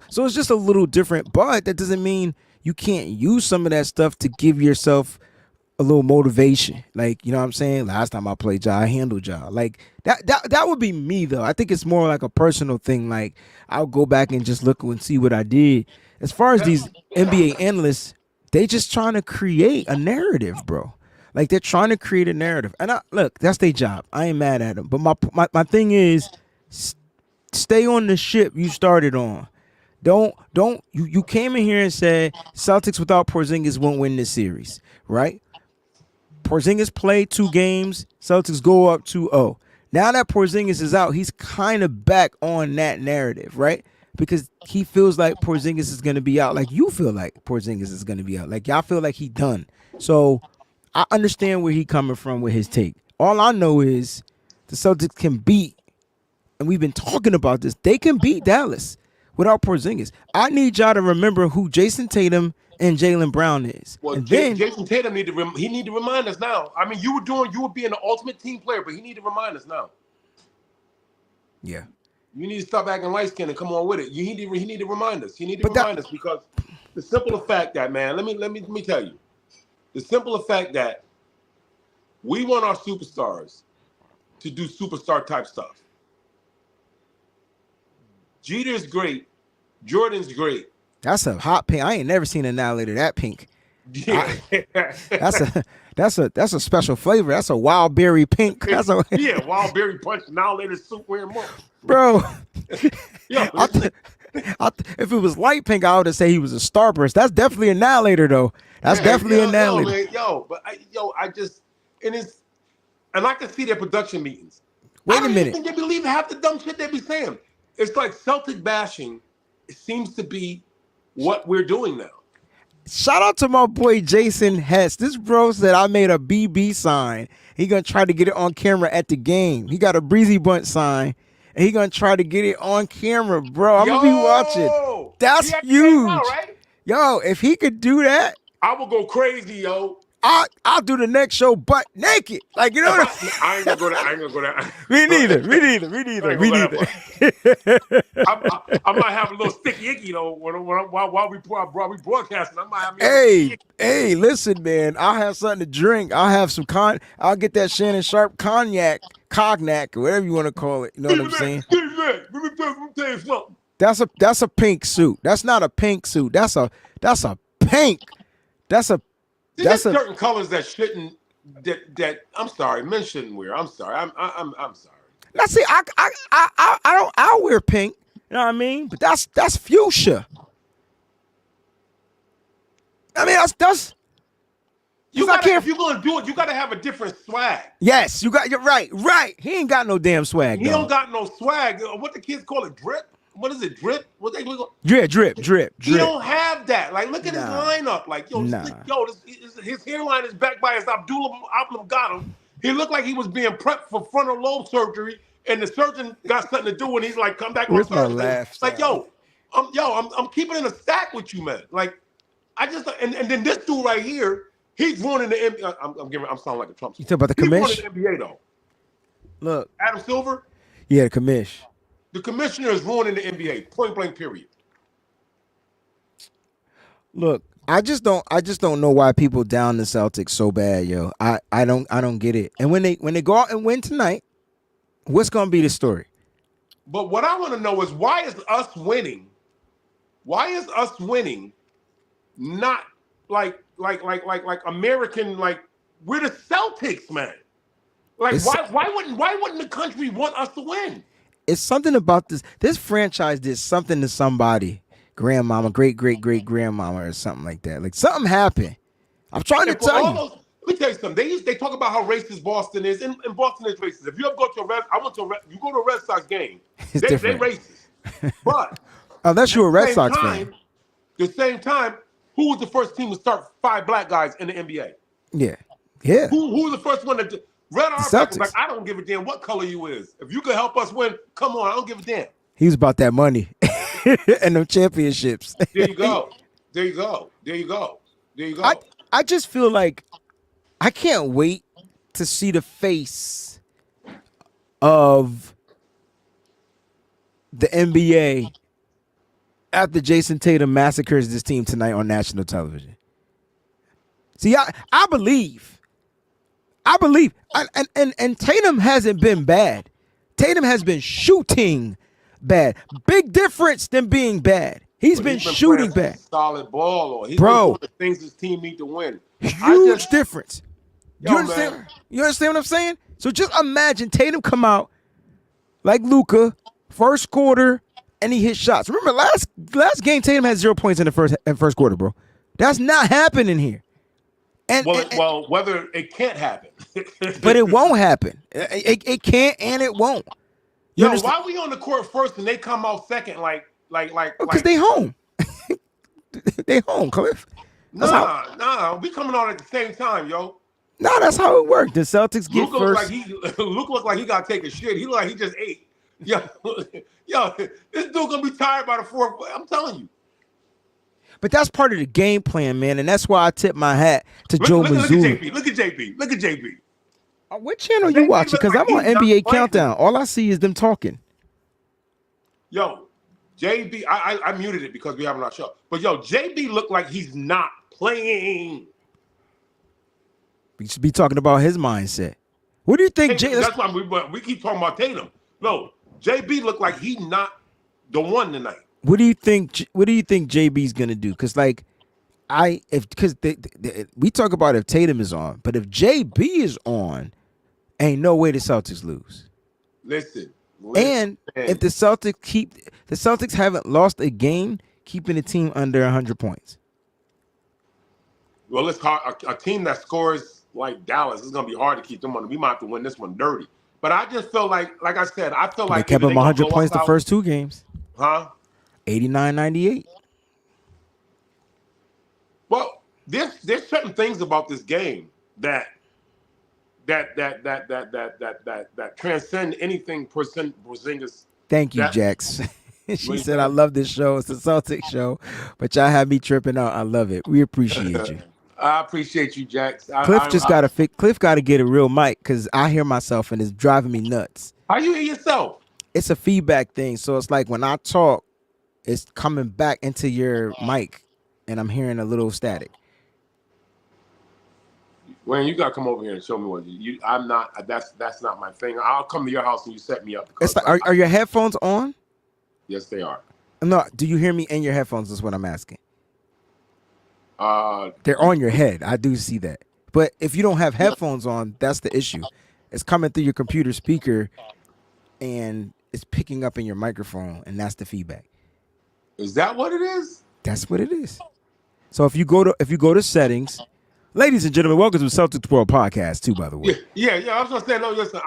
so it's just a little different. But that doesn't mean you can't use some of that stuff to give yourself a little motivation. Like, you know what I'm saying? Last time I played y'all, I handled y'all. Like, that would be me, though. I think it's more like a personal thing. Like, I'll go back and just look and see what I did. As far as these NBA analysts, they just trying to create a narrative, bro. Like, they're trying to create a narrative. And look, that's their job. I ain't mad at them. But my thing is, stay on the ship you started on. You came in here and said Celtics without Porzingis won't win this series, right? Porzingis played 2 games. Celtics go up 2-0. Now that Porzingis is out, he's kind of back on that narrative, right? Because he feels like Porzingis is going to be out. Like, you feel like Porzingis is going to be out. Like, y'all feel like he done. So I understand where he coming from with his take. All I know is the Celtics can beat, and we've been talking about this, they can beat Dallas without Porzingis. I need y'all to remember who Jason Tatum and Jaylen Brown is. Well, Jason Tatum need to remind us now. I mean, you were being the ultimate team player, but he need to remind us now. Yeah. You need to stop acting light skinned and come on with it. He need to remind us. He need to remind us, because the simple fact that, man, let me tell you. The simple fact that we want our superstars to do superstar type stuff. Jeter's great. Jordan's great. That's a hot pink. I ain't never seen an annihilator that pink. Yeah. That's a special flavor. That's a wild berry pink. That's a wild berry punch. Now later soup wearing more. Bro. Yeah, if it was light pink, I would have said he was a starburst. That's definitely annihilator, though. That's definitely annihilator. And I can see their production meetings. Wait a minute. I don't even think they believe half the dumb shit they be saying. It's like Celtic bashing. It seems to be what we're doing now. Shout out to my boy Jason Hess. This bro said I made a BB sign. He gonna try to get it on camera at the game. He got a Breezy Bunch sign, and he gonna try to get it on camera, bro. I'm gonna be watching. Yo, That's he actually came out, huge. right? Yo, if he could do that, I will go crazy, yo. I'll do the next show butt naked. Like, you know what I'm I ain't gonna go there. I ain't gonna go there. Me neither. Me neither. I ain't gonna go I might have a little sticky icky though while we broadcasting. I might have me a sticky icky. Hey, listen, man. I'll have something to drink. I'll have some I'll get that Shannon Sharp cognac, or whatever you want to call it. You know what I'm saying? Let me tell you something. That's a pink suit. That's not a pink suit. That's a pink. There's certain colors that shouldn't. That I'm sorry, men shouldn't wear. I'm sorry. I'm sorry. Now see, I'll wear pink. You know what I mean? But that's fuchsia. I mean that's. If you're gonna do it, you gotta have a different swag. Yes, you're right. He ain't got no damn swag. He don't got no swag. What the kids call it, drip? What is it, drip? What they look? Drip. He don't have that. Like, look at his lineup. Like, his hairline is backed by his oblongata. He looked like he was being prepped for frontal lobe surgery, and the surgeon got something to do, and he's like, "Come back on Thursday." Like, I'm keeping in a stack with you, man. Like, I just and then this dude right here, he's ruining the NBA. I'm sounding like a Trump. You talking about the commish? He's ruining the NBA though. Look, Adam Silver. Yeah, the commish. The commissioner is ruining the NBA. Point blank. Period. Look, I just don't know why people down the Celtics so bad, yo. I don't get it. And when they go out and win tonight, what's gonna be the story? But what I want to know is why is us winning? Why is us winning not like American, like we're the Celtics, man. Like why wouldn't the country want us to win? It's something about this franchise did something to somebody. Grandmama, great grandmama, or something like that. Like something happened. I'm trying to tell you. Let me tell you something. They talk about how racist Boston is, and Boston is racist. If you ever go to you go to a Red Sox game, they racist. But unless you're a Red Sox fan. At the same time, who was the first team to start 5 black guys in the NBA? Yeah. Who was the first one to Red Auerbach was like, I don't give a damn what color you is. If you could help us win, come on, I don't give a damn. He was about that money and them championships. There you go. I just feel like I can't wait to see the face of the NBA after Jason Tatum massacres this team tonight on national television. See, I believe. And Tatum hasn't been bad. Tatum has been shooting bad. Big difference than being bad. He's been shooting bad. Solid ball, or he's bro. Doing the things his team need to win. Huge difference. You understand? Man. You understand what I'm saying? So just imagine Tatum come out like Luka, first quarter, and he hit shots. Remember last game, Tatum had 0 points in the first quarter, bro. That's not happening here. Well, whether it can't happen, but it won't happen. It can't and it won't. Why we on the court first and they come out second? Because they home. They home, Cliff. Nah. We coming on at the same time, yo. Nah, that's how it worked. The Celtics get Luka first. Luke look like he got to take a shit. He look like he just ate. Yo, this dude gonna be tired by the fourth. I'm telling you. But that's part of the game plan, man, and that's why I tip my hat to Joe Mazzulla. Look at JB. What channel you watching? Because I'm on NBA Countdown. All I see is them talking. Yo, JB, I muted it because we have our show. But yo, JB looked like he's not playing. We should be talking about his mindset. What do you think, Jay? That's why we keep talking about Tatum. No, JB looked like he's not the one tonight. What do you think JB's gonna do? Because we talk about if Tatum is on, but if JB is on, ain't no way the Celtics lose. Listen. And if the Celtics haven't lost a game keeping the team under 100 points. Well, it's hard. A team that scores like Dallas is gonna be hard to keep them on. We might have to win this one dirty. But I just feel like I said, I feel like they kept them 100 points the first 2 games. Huh? 89-98. Well, there's certain things about this game that that transcend anything Porzingis. Thank you, That Jax. She what you said, I say? love this show. It's a Celtics show, but y'all have me tripping out. I love it. We appreciate you. I appreciate you, Jax. Cliff got to get a real mic because I hear myself and it's driving me nuts. How you hear yourself? It's a feedback thing. So it's like when I talk, it's coming back into your mic and I'm hearing a little static. Wayne, you gotta come over here and show me what you. I'm not. That's not my thing. I'll come to your house and you set me up. It's like, are your headphones on? Yes, they are. No. Do you hear me in your headphones? Is what I'm asking. They're on your head. I do see that. But if you don't have headphones on, that's the issue. It's coming through your computer speaker, and it's picking up in your microphone, and that's the feedback. Is that what it is? That's what it is. So if you go to settings, ladies and gentlemen, welcome to Celtics World Podcast too. By the way, Yeah. I was gonna say no. Listen,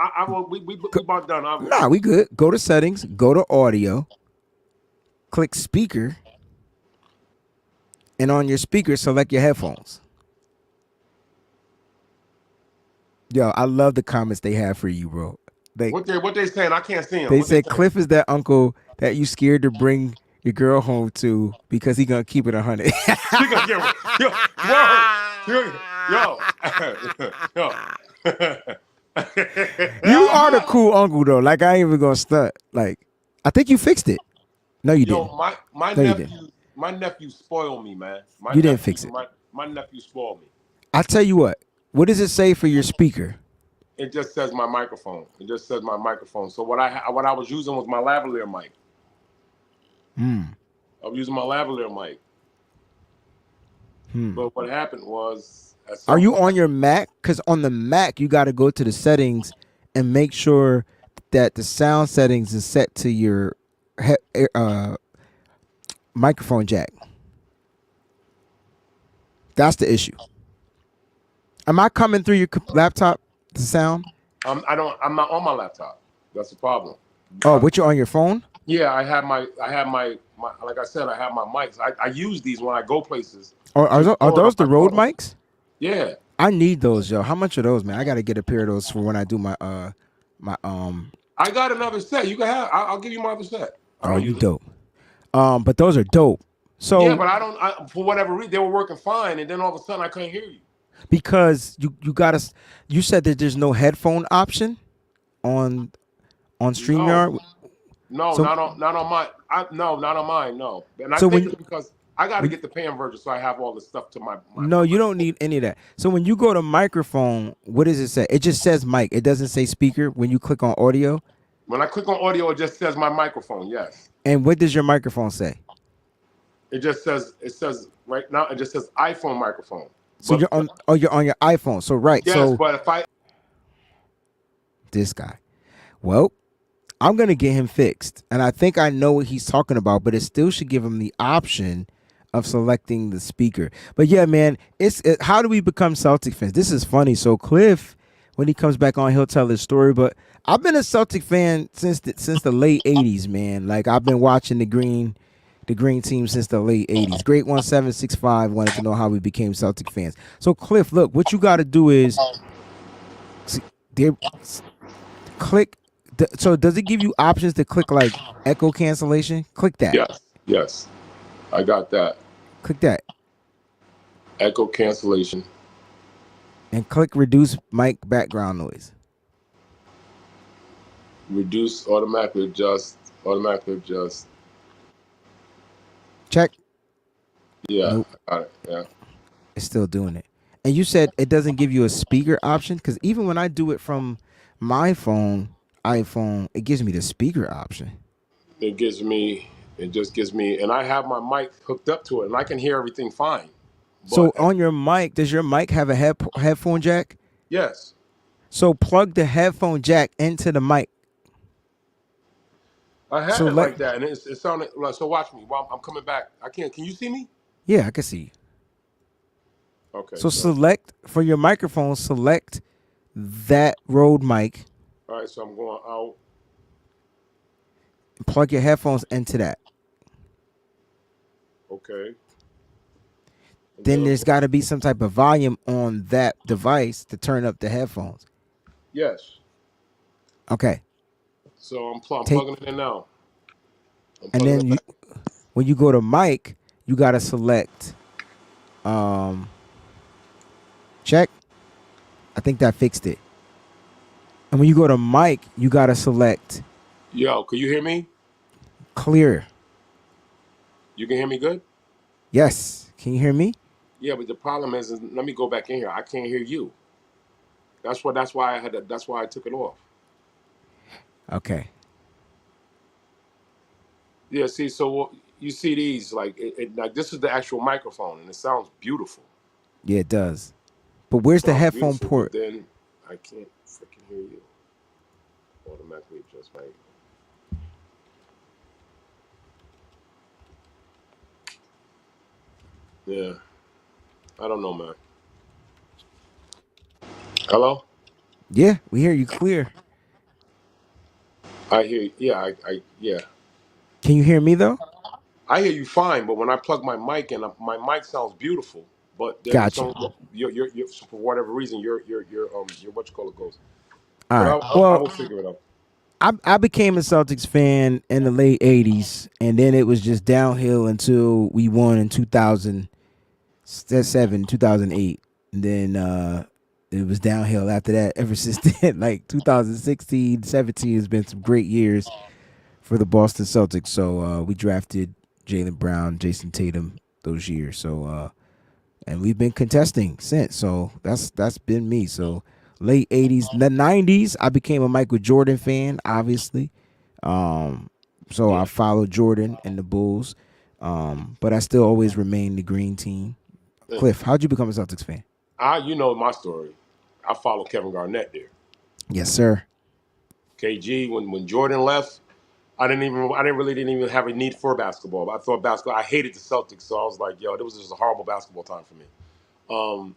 we about done. Nah, we good. Go to settings. Go to audio. Click speaker, and on your speaker, select your headphones. Yo, I love the comments they have for you, bro. What they saying? I can't see them. They said Cliff is that uncle that you scared to bring your girl home to because he gonna keep it 100. She gonna get yo. You are the cool uncle though. Like I ain't even gonna stunt. Like I think you fixed it. No, you didn't. My nephew spoiled me, man. You didn't fix it. My nephew spoiled me. I tell you what. What does it say for your speaker? It just says my microphone. It just says my microphone. So what I was using was my lavalier mic. I was using my lavalier mic. But what happened was, are you on your Mac? Because on the Mac, you got to go to the settings and make sure that the sound settings is set to your microphone jack. That's the issue. Am I coming through your laptop, the sound? I'm not on my laptop. That's the problem. Oh, but you're on your phone? Yeah, I have my like I said, I have my mics. I use these when I go places. Are those the Rode mics? Yeah. I need those, yo. How much are those, man? I got to get a pair of those for when I do my I got another set. You can have. I'll give you my other set. Oh, you dope. But those are dope. So yeah, but for whatever reason, they were working fine, and then all of a sudden, I couldn't hear you. Because you said that there's no headphone option on StreamYard. No, not on mine. Not on mine. No, and I think it's because I got to get the pan version, so I have all the stuff to my. No, you don't need any of that. So when you go to microphone, what does it say? It just says mic. It doesn't say speaker when you click on audio. When I click on audio, it just says my microphone. Yes. And what does your microphone say? It says right now. It just says iPhone microphone. So you're on your iPhone. So right. Yes, so but if this guy, well, I'm gonna get him fixed, and I think I know what he's talking about, but it still should give him the option of selecting the speaker. But yeah, man, how do we become Celtic fans? This is funny. So Cliff, when he comes back on, he'll tell his story. But I've been a Celtic fan since the late '80s, man. Like I've been watching the green team since the late 80s. Great 1765 wanted to know how we became Celtic fans. So Cliff, look, what you got to do is click. So does it give you options to click like echo cancellation? Click that. Yes. I got that. Click that. Echo cancellation. And click reduce mic background noise. Reduce automatically adjust. Check. Yeah, nope. I got it. Yeah. It's still doing it. And you said it doesn't give you a speaker option? Because even when I do it from my iPhone, it gives me the speaker option. It just gives me, and I have my mic hooked up to it, and I can hear everything fine. So on your mic, does your mic have a headphone jack? Yes. So plug the headphone jack into the mic. I have it like that, and it sounded like, so watch me while I'm coming back. Can you see me? Yeah, I can see you. Okay. So select, for your microphone, select that Rode mic. All right, so I'm going out. Plug your headphones into that. Okay. Then there's got to be some type of volume on that device to turn up the headphones. Yes. Okay. So I'm Take plugging it in now. I'm and plugging then it you back. when you go to mic, you gotta select um check. I think that fixed it. And when you go to mic, you gotta select Yo, can you hear me? clear. You can hear me good? Yes. Can you hear me? Yeah, but the problem is let me go back in here. I can't hear you. That's why I had to, that's why I took it off. Okay. Yeah, see, so you see these like this is the actual microphone and it sounds beautiful. Yeah, it does. But where's the Sounds headphone beautiful, but port? then I can't freaking hear you. Automatically adjust my. Yeah, I don't know, man. Hello, Yeah, we hear you clear. I hear. Yeah, yeah, Can you hear me though? I hear you fine. But when I plug my mic in, my mic sounds beautiful. But then Gotcha. some you're for whatever reason your what you call it goes. All But right. I Well, will figure it out. I became a Celtics fan in the late '80s, and then it was just downhill until we won in 2007, 2008, and then it was downhill after that. Ever since then, like 2016, 17 has been some great years for the Boston Celtics. So we drafted Jaylen Brown, Jason Tatum those years. So and we've been contesting since. So that's been me. So late '80s, the '90s, I became a Michael Jordan fan, obviously. So I Yeah, followed Jordan and the Bulls, but I still always remain the green team. Cliff, how'd you become a Celtics fan? you know my story. I follow Kevin Garnett there. Yes, sir. KG when Jordan left. Didn't even have a need for basketball. I thought basketball. I hated the Celtics, so I was like, yo, it was just a horrible basketball time for me.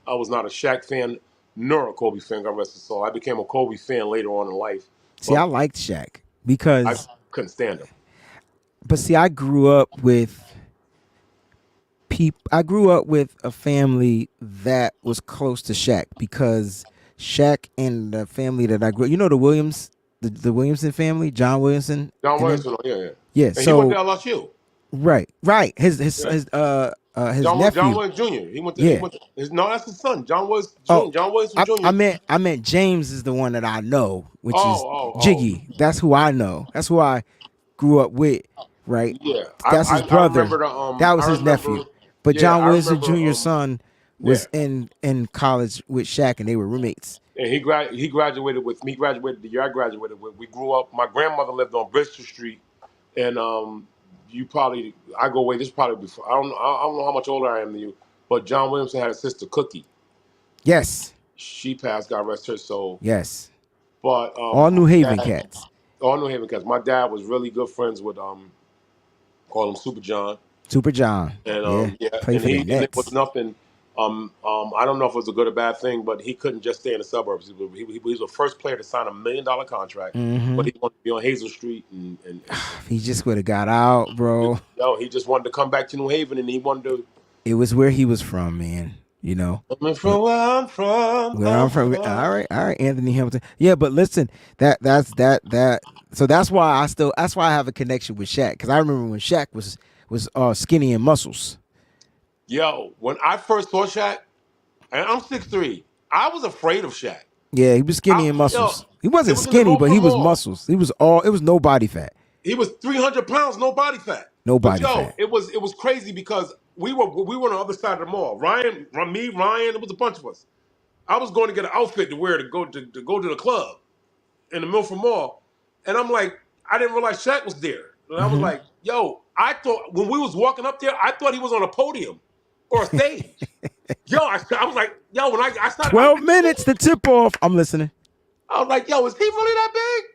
I was not a Shaq fan nor a Kobe fan. God rest his soul. I became a Kobe fan later on in life, See, I but liked Shaq I because, couldn't stand him. but see, I grew up with I grew up with a family that was close to Shaq because Shaq and the family that I grew, the Williams, the Williamson family, John Williamson John and them. Williamson, yeah, yeah, Yeah. and he went to So LSU. right. Yeah, His John nephew. Williams Jr. He Yeah. went. No, that's his son, John Williams Oh, Jr. John Williams I Jr. meant James is the one that I know, which is Oh. Jiggy. That's who I know. That's who I grew up with. Right. Yeah, That's his I brother. remember the That was I his remember nephew. But yeah John I Wilson remember Jr.'s son yeah, was in college with Shaq, and they were roommates. and he graduated with me. Graduated the year I graduated with. We grew up. My grandmother lived on Bristol Street, and you probably I go away. This is probably before. I don't know how much older I am than you, but John Williamson had a sister Cookie. Yes. She passed. God rest her soul. Yes. But All New my Haven dad, cats. all New Haven cats. My dad was really good friends with call him Super John. Super John. And Yeah. yeah, Played for the and it was Nets. nothing. I don't know if it was a good or bad thing, but he couldn't just stay in the suburbs. He was the first player to sign $1 million contract, but Mm-hmm. he wanted to be on Hazel Street, He just would have got out, bro. no, he just wanted to come back to New Haven, and he wanted to. It was where he was from, man. Coming But from where I'm from, where I'm from, all right, Anthony Hamilton. Yeah, but listen, that. So that's why I have a connection with Shaq because I remember when Shaq was skinny and muscles. Yo, when I first saw Shaq, and I'm 6'3", I was afraid of Shaq. Yeah, he was skinny and Yo, muscles. He it wasn't was in the skinny, but Milford he was Mall. muscles. It was no body fat. He was 300 pounds, no body fat. No But body yo, fat. it was crazy because we were on the other side of the mall. Ryan, it was a bunch of us. I was going to get an outfit to wear to go to the club in the Milford Mall, and I'm like, I didn't realize Shaq was there, and I was Hmm. like, yo, I thought when we was walking up there, I thought he was on a podium or a stage. Yo, I was like, yo, when I started, 12 minutes to tip off. I'm listening. I was like, yo, is he really that big?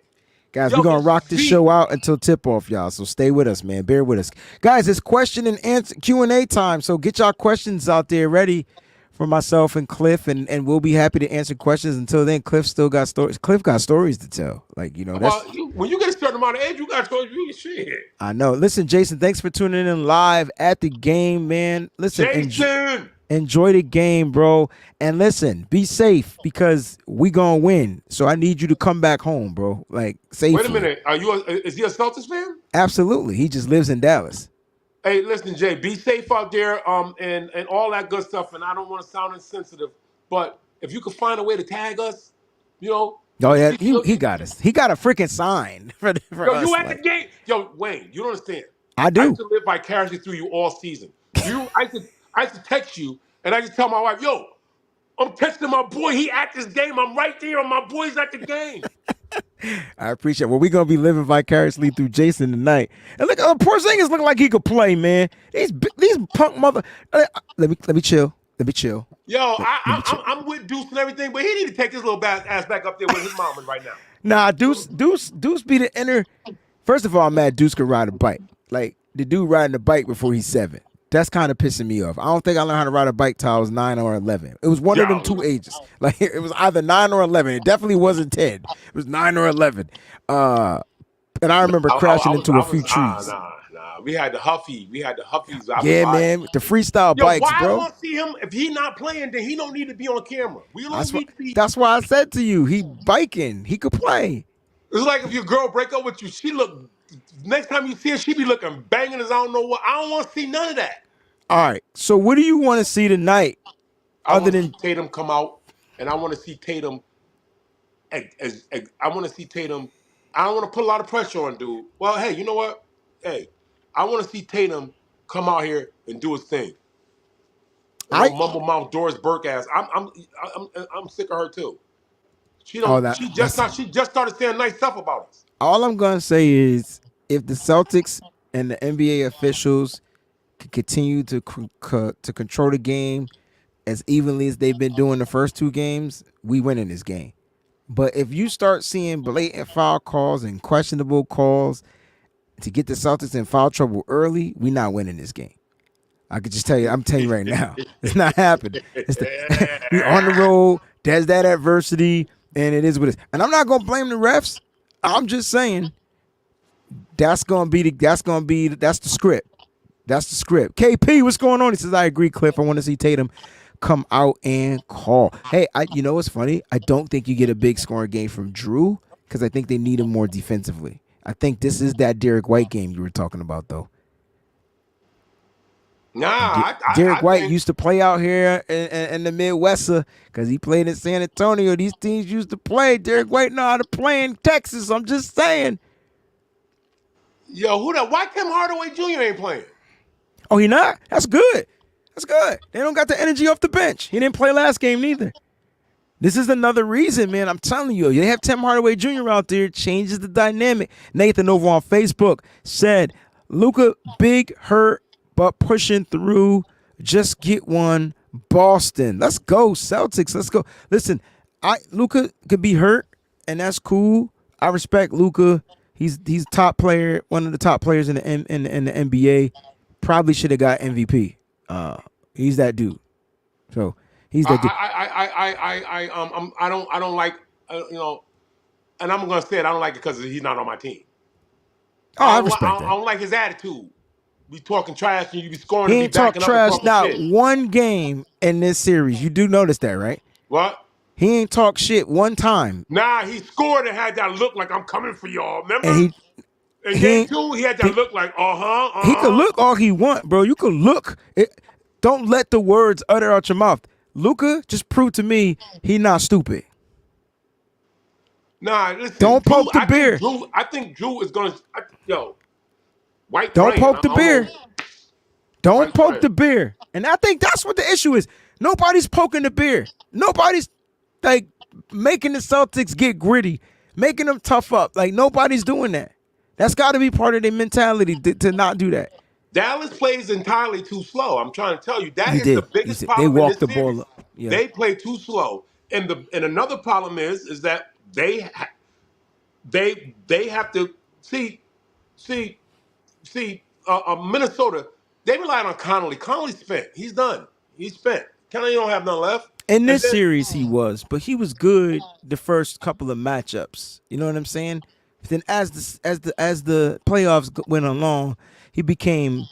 Guys, we're Yo, gonna his rock this feet. show out until tip off, y'all. So stay with us, man. Bear with us. Guys, it's question and answer Q&A time. So get y'all questions out there ready for myself and Cliff, and we'll be happy to answer questions. Until then, Cliff still got stories. Cliff got stories to tell. Like, that's Well, when you get a certain amount of age, you got to you shit. I know. Listen, Jason, thanks for tuning in live at the game, man. Listen, Jason. Enjoy the game, bro. And listen, be safe because we gonna win. So I need you to come back home, bro. Like safely. Wait a minute. Is he a Celtics fan? Absolutely. He just lives in Dallas. Hey, listen, Jay, be safe out there, and all that good stuff. And I don't want to sound insensitive, but if you could find a way to tag us, you know. Oh yeah, he got us. He got a freaking sign for Yo, us. you at the game? Yo, Wayne, you don't understand. I I do. used to live vicariously through you all season. I used to text you, and I used to tell my wife, "Yo, I'm texting my boy. He at this game. I'm right there, and my boy's at the game." I appreciate it. Well, we're going to be living vicariously through Jason tonight. And look, Porzingis looking like he could play, man. These punk mother. Let me chill. Let me chill. Yo, I'm with Deuce and everything, but he need to take his little ass back up there with his mama right now. Nah, Deuce be the inner. First of all, I'm mad Deuce could ride a bike. Like, the dude riding a bike before he's 7. That's kind of pissing me off. I don't think I learned how to ride a bike till I was 9 or 11. It was one of them 2 ages. Like, it was either 9 or 11. It definitely wasn't 10. It was 9 or 11. And I remember crashing into a few trees. Nah. We had the Huffies. Yeah, man. The freestyle bikes, why bro. I want to see him? If he not playing, then he don't need to be on camera. That's why I said to you, he biking. He could play. It's like if your girl break up with you, next time you see her, she be looking banging as I don't know what. I don't want to see none of that. All right. So what do you want to see tonight? I want to see Tatum come out, and I want to see Tatum. I want to see Tatum. I don't want to put a lot of pressure on dude. Well, hey, you know what? Hey, I want to see Tatum come out here and do his thing. Mumble mouth Doris Burke ass. I'm sick of her too. She just started saying nice stuff about us. All I'm gonna say is, if the Celtics and the NBA officials can continue to control the game as evenly as they've been doing the first 2 games, we win in this game. But if you start seeing blatant foul calls and questionable calls to get the Celtics in foul trouble early, we not winning this game. I could just tell you, I'm telling you right now, it's not happening. We on the road. There's that adversity, and it is what it is. And I'm not gonna blame the refs. I'm just saying that's the script. That's the script. KP, what's going on? He says, I agree, Cliff. I want to see Tatum come out and call. Hey, you know what's funny? I don't think you get a big scoring game from Drew because I think they need him more defensively. I think this is that Derek White game you were talking about, though. Nah, Derek White used to play out here in the Midwest because he played in San Antonio. These teams used to play. Derek White know how to play in Texas. I'm just saying. Yo, why Tim Hardaway Jr. ain't playing? Oh, he not? That's good. That's good. They don't got the energy off the bench. He didn't play last game neither. This is another reason, man. I'm telling you. They have Tim Hardaway Jr. out there. Changes the dynamic. Nathan over on Facebook said, Luka, big hurt, but pushing through. Just get one. Boston. Let's go, Celtics. Let's go. Listen, Luka could be hurt, and that's cool. I respect Luka. He's top player, one of the top players in the NBA. Probably should have got MVP. He's that dude. So he's that dude. I don't like and I'm gonna say it. I don't like it because he's not on my team. Oh, I respect that. I don't like his attitude. Be talking trash and you be scoring. He ain't talk trash now. One game in this series, you do notice that, right? What? He ain't talk shit one time. Nah, he scored and had that look like I'm coming for y'all. Remember? And game 2, he had that look like He could look all he want, bro. You could look. Don't let the words utter out your mouth. Luka just proved to me he not stupid. Nah, listen. Don't poke the bear. I think Drew is gonna. White. Don't poke the bear. Don't poke the bear. And I think that's what the issue is. Nobody's poking the bear. Nobody's like making the Celtics get gritty, making them tough up. Like nobody's doing that. That's got to be part of their mentality to not do that. Dallas plays entirely too slow. I'm trying to tell you that is the biggest problem. They walk the ball up. Yeah. They play too slow, and another problem is that they have to see Minnesota. They relied on Connolly. Connolly's spent. He's done. He's spent. Connolly don't have nothing left. In this series, he was, but he was good the first couple of matchups. You know what I'm saying? Then as the playoffs went along, he became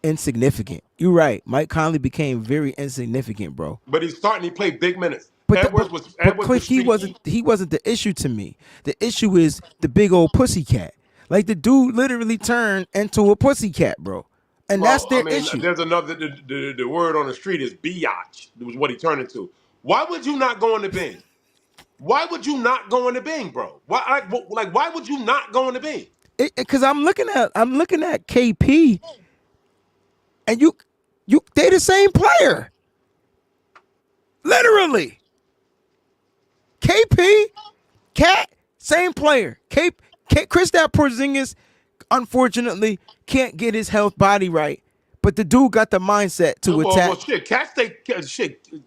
insignificant. You're right. Mike Conley became very insignificant, bro. But he's starting. He played big minutes. But Edwards Cliff, was streaky. he wasn't the issue to me. The issue is the big old pussycat. Like the dude literally turned into a pussycat, bro. And that's their issue. There's another. The word on the street is biatch. Was what he turned into. Why would you not go in the Bing? Why would you not go in the Bing, bro? Why why would you not go in the Bing? Because I'm looking at KP, and they the same player, literally. KP, Cat, same player. Kristaps Porzingis, unfortunately, can't get his health body right, but the dude got the mindset to attack. Well, shit,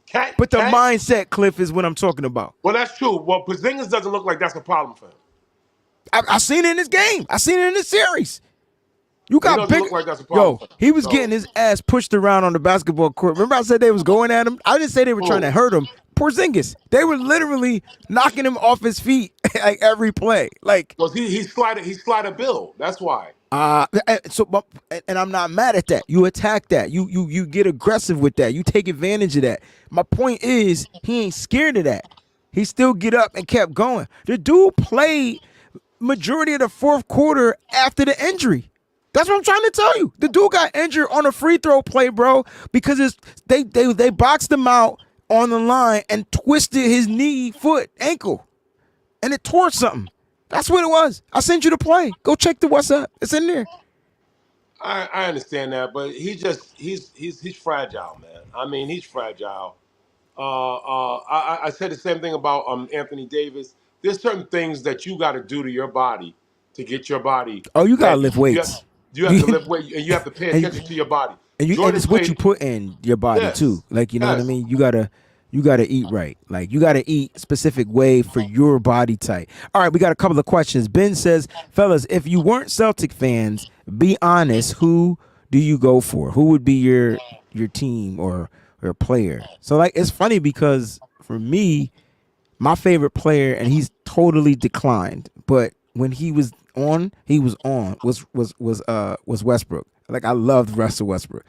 Cat. But the mindset, Cliff, is what I'm talking about. Well, that's true. Well, Porzingis doesn't look like that's a problem for him. I seen it in this game. I seen it in this series. You got big. Look like that's a problem. Yo, he was getting his ass pushed around on the basketball court. Remember I said they was going at him? I didn't say they were trying to hurt him. Porzingis, they were literally knocking him off his feet like every play. Like, because he slide Bill. That's why. And I'm not mad at that. You attack that. You get aggressive with that. You take advantage of that. My point is, he ain't scared of that. He still get up and kept going. The dude played majority of the fourth quarter after the injury. That's what I'm trying to tell you. The dude got injured on a free throw play, bro, because they boxed him out on the line and twisted his knee, foot, ankle, and it tore something. That's what it was. I sent you the play. Go check the WhatsApp. It's in there. I understand that, but he's fragile, man. I mean, he's fragile. I said the same thing about Anthony Davis. There's certain things that you got to do to your body to get your body. Oh, you gotta lift weights. You have to lift weights, and you have to pay attention to your body. And it's what you put in your body too. Like, you know what I mean? You gotta eat right. Like, you gotta eat specific way for your body type. All right, we got a couple of questions. Ben says, fellas, if you weren't Celtic fans, be honest, who do you go for? Who would be your team or player? So, like, it's funny because for me, my favorite player, and he's totally declined, but when he was on was Westbrook. Like, I loved Russell Westbrook.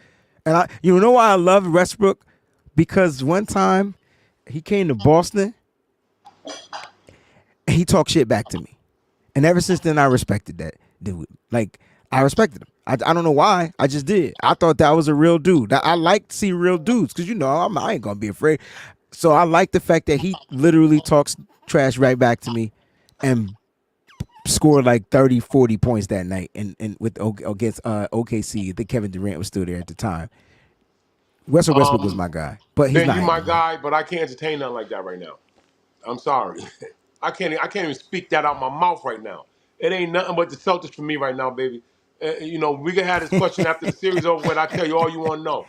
And you know why I loved Westbrook? Because one time he came to Boston and he talked shit back to me. And ever since then I respected that dude. Like, I respected him. I don't know why. I just did. I thought that was a real dude. I like to see real dudes because, you know, I ain't going to be afraid. So I like the fact that he literally talks trash right back to me and scored like 30, 40 points that night and against OKC. I think Kevin Durant was still there at the time. Russell Westbrook was my guy, but he's not. He's my guy, but I can't entertain nothing like that right now. I'm sorry. I can't even speak that out my mouth right now. It ain't nothing but the Celtics for me right now, baby. You know, we can have this question after the series over with. I tell you all you want to know.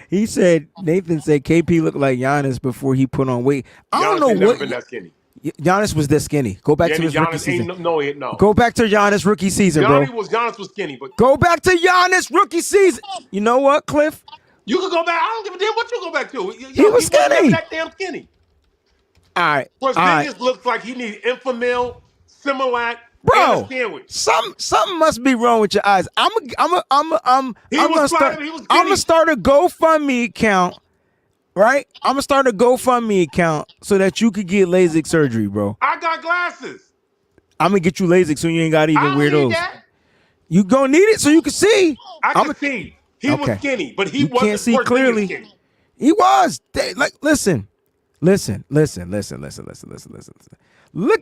He said, Nathan said KP looked like Giannis before he put on weight. I don't know what. Never been that skinny. Giannis was this skinny. Go back to his rookie season. No. Go back to Giannis rookie season, bro. Giannis was skinny, but go back to Giannis rookie season. You know what, Cliff? You can go back. I don't give a damn what you go back to. He was skinny. That damn skinny. All right. Porzingis looks like he needs Enfamil, Similac, bro. And a sandwich. Something must be wrong with your eyes. I'm gonna start a GoFundMe account. Right? I'm gonna start a GoFundMe account so that you could get LASIK surgery, bro. I got glasses. I'm gonna get you LASIK so you ain't got even wear those. You gonna need it so you can see. I can see. He was skinny, but he wasn't. Can't see clearly. Skinny. He was. Listen. Look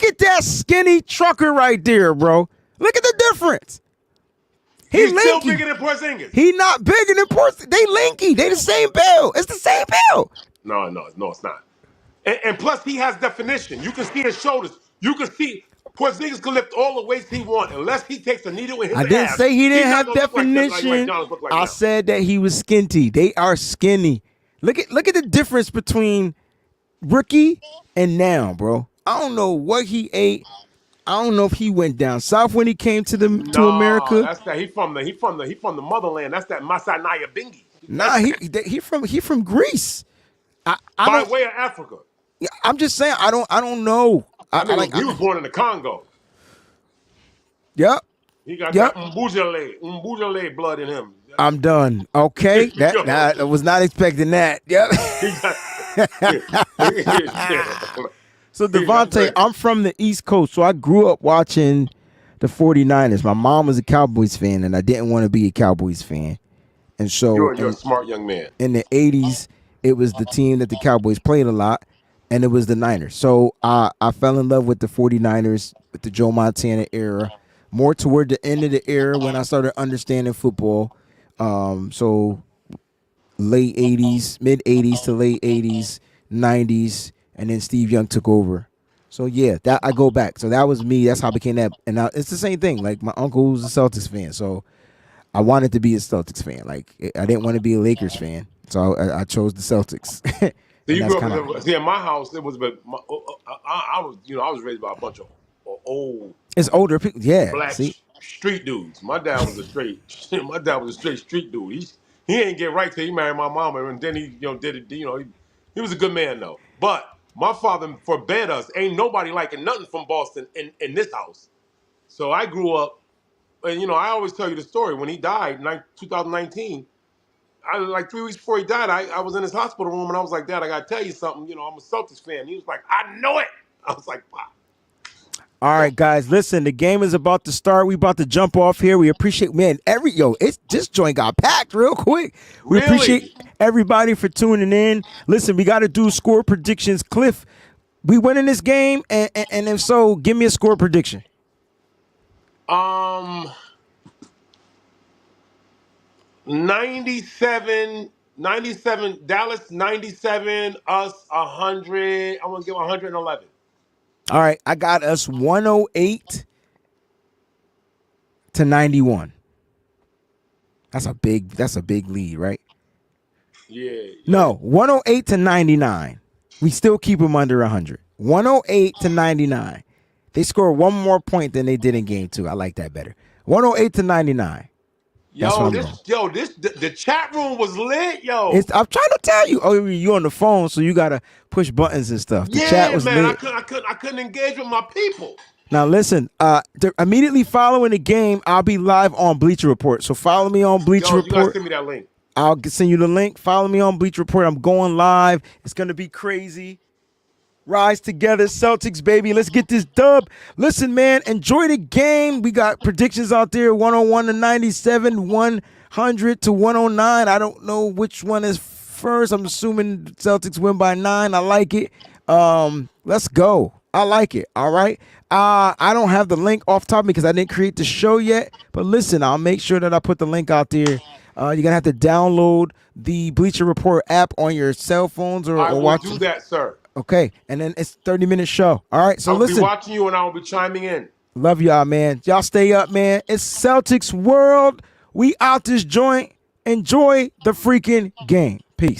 at that skinny trucker right there, bro. Look at the difference. He's still bigger than Porzingis. He not bigger than Porzingis. They linky. They the same build. It's the same build. No, it's not. And plus, he has definition. You can see his shoulders. You can see Porzingis can lift all the weights he wants unless he takes a needle in his ass. I didn't say he didn't have definition. I said that he was skinty. They are skinny. Look at the difference between rookie and now, bro. I don't know what he ate. I don't know if he went down south when he came to America. That's that. He from the motherland. That's that Masanaya Bingi. Nah, he from Greece. By way of Africa. I'm just saying I don't know. He was born in the Congo. Yep. He got that Mbujale blood in him. I'm done. Okay, I was not expecting that. Yep. So Devontae, I'm from the East Coast, so I grew up watching the 49ers. My mom was a Cowboys fan, and I didn't want to be a Cowboys fan. And so you're a smart young man. In the 80s, it was the team that the Cowboys played a lot, and it was the Niners. So I fell in love with the 49ers, with the Joe Montana era, more toward the end of the era when I started understanding football. So late 80s, mid 80s to late 80s, 90s, and then Steve Young took over. So yeah, that I go back. So that was me. That's how I became that. And it's the same thing. Like my uncle was a Celtics fan, so I wanted to be a Celtics fan. Like I didn't want to be a Lakers fan, so I chose the Celtics. So you grew up in my house. It was, but I was raised by a bunch of old. It's older people, yeah. Black street dudes. My dad was a straight street dude. He ain't get right till he married my mama, and then he did it. He was a good man though. But my father forbade us. Ain't nobody liking nothing from Boston in this house. So I grew up, and I always tell you the story. When he died in 2019, like 3 weeks before he died, I was in his hospital room, and I was like, Dad, I gotta tell you something. I'm a Celtics fan. He was like, I know it. I was like, wow. All right, guys, listen, the game is about to start. We about to jump off here. We appreciate, this joint got packed real quick. We appreciate everybody for tuning in. Listen, we got to do score predictions. Cliff, we winning this game, and if so, give me a score prediction. 97, Dallas 97, us 100. I'm going to give 111. All right, I got us 108 to 91. That's a big lead, right? Yeah. No, 108 to 99. We still keep them under 100. 108 to 99. They score one more point than they did in game 2. I like that better. 108 to 99. The chat room was lit, yo. I'm trying to tell you. Oh, you on the phone, so you gotta push buttons and stuff. The chat was lit. I couldn't engage with my people. Now listen, immediately following the game, I'll be live on Bleacher Report. So follow me on Bleacher Report. You gotta send me that link. I'll send you the link. Follow me on Bleacher Report. I'm going live. It's gonna be crazy. Rise together, Celtics, baby. Let's get this dub. Listen, man, enjoy the game. We got predictions out there, 101 to 97, 100 to 109. I don't know which one is first. I'm assuming Celtics win by 9. I like it. Let's go. I like it. All right. I don't have the link off top because I didn't create the show yet. But listen, I'll make sure that I put the link out there. You're going to have to download the Bleacher Report app on your cell phones or watch. I will do that, sir. Okay, and then it's a 30-minute show. All right, so listen. I'll be watching you and I will be chiming in. Love y'all, man. Y'all stay up, man. It's Celtics World. We out this joint. Enjoy the freaking game. Peace.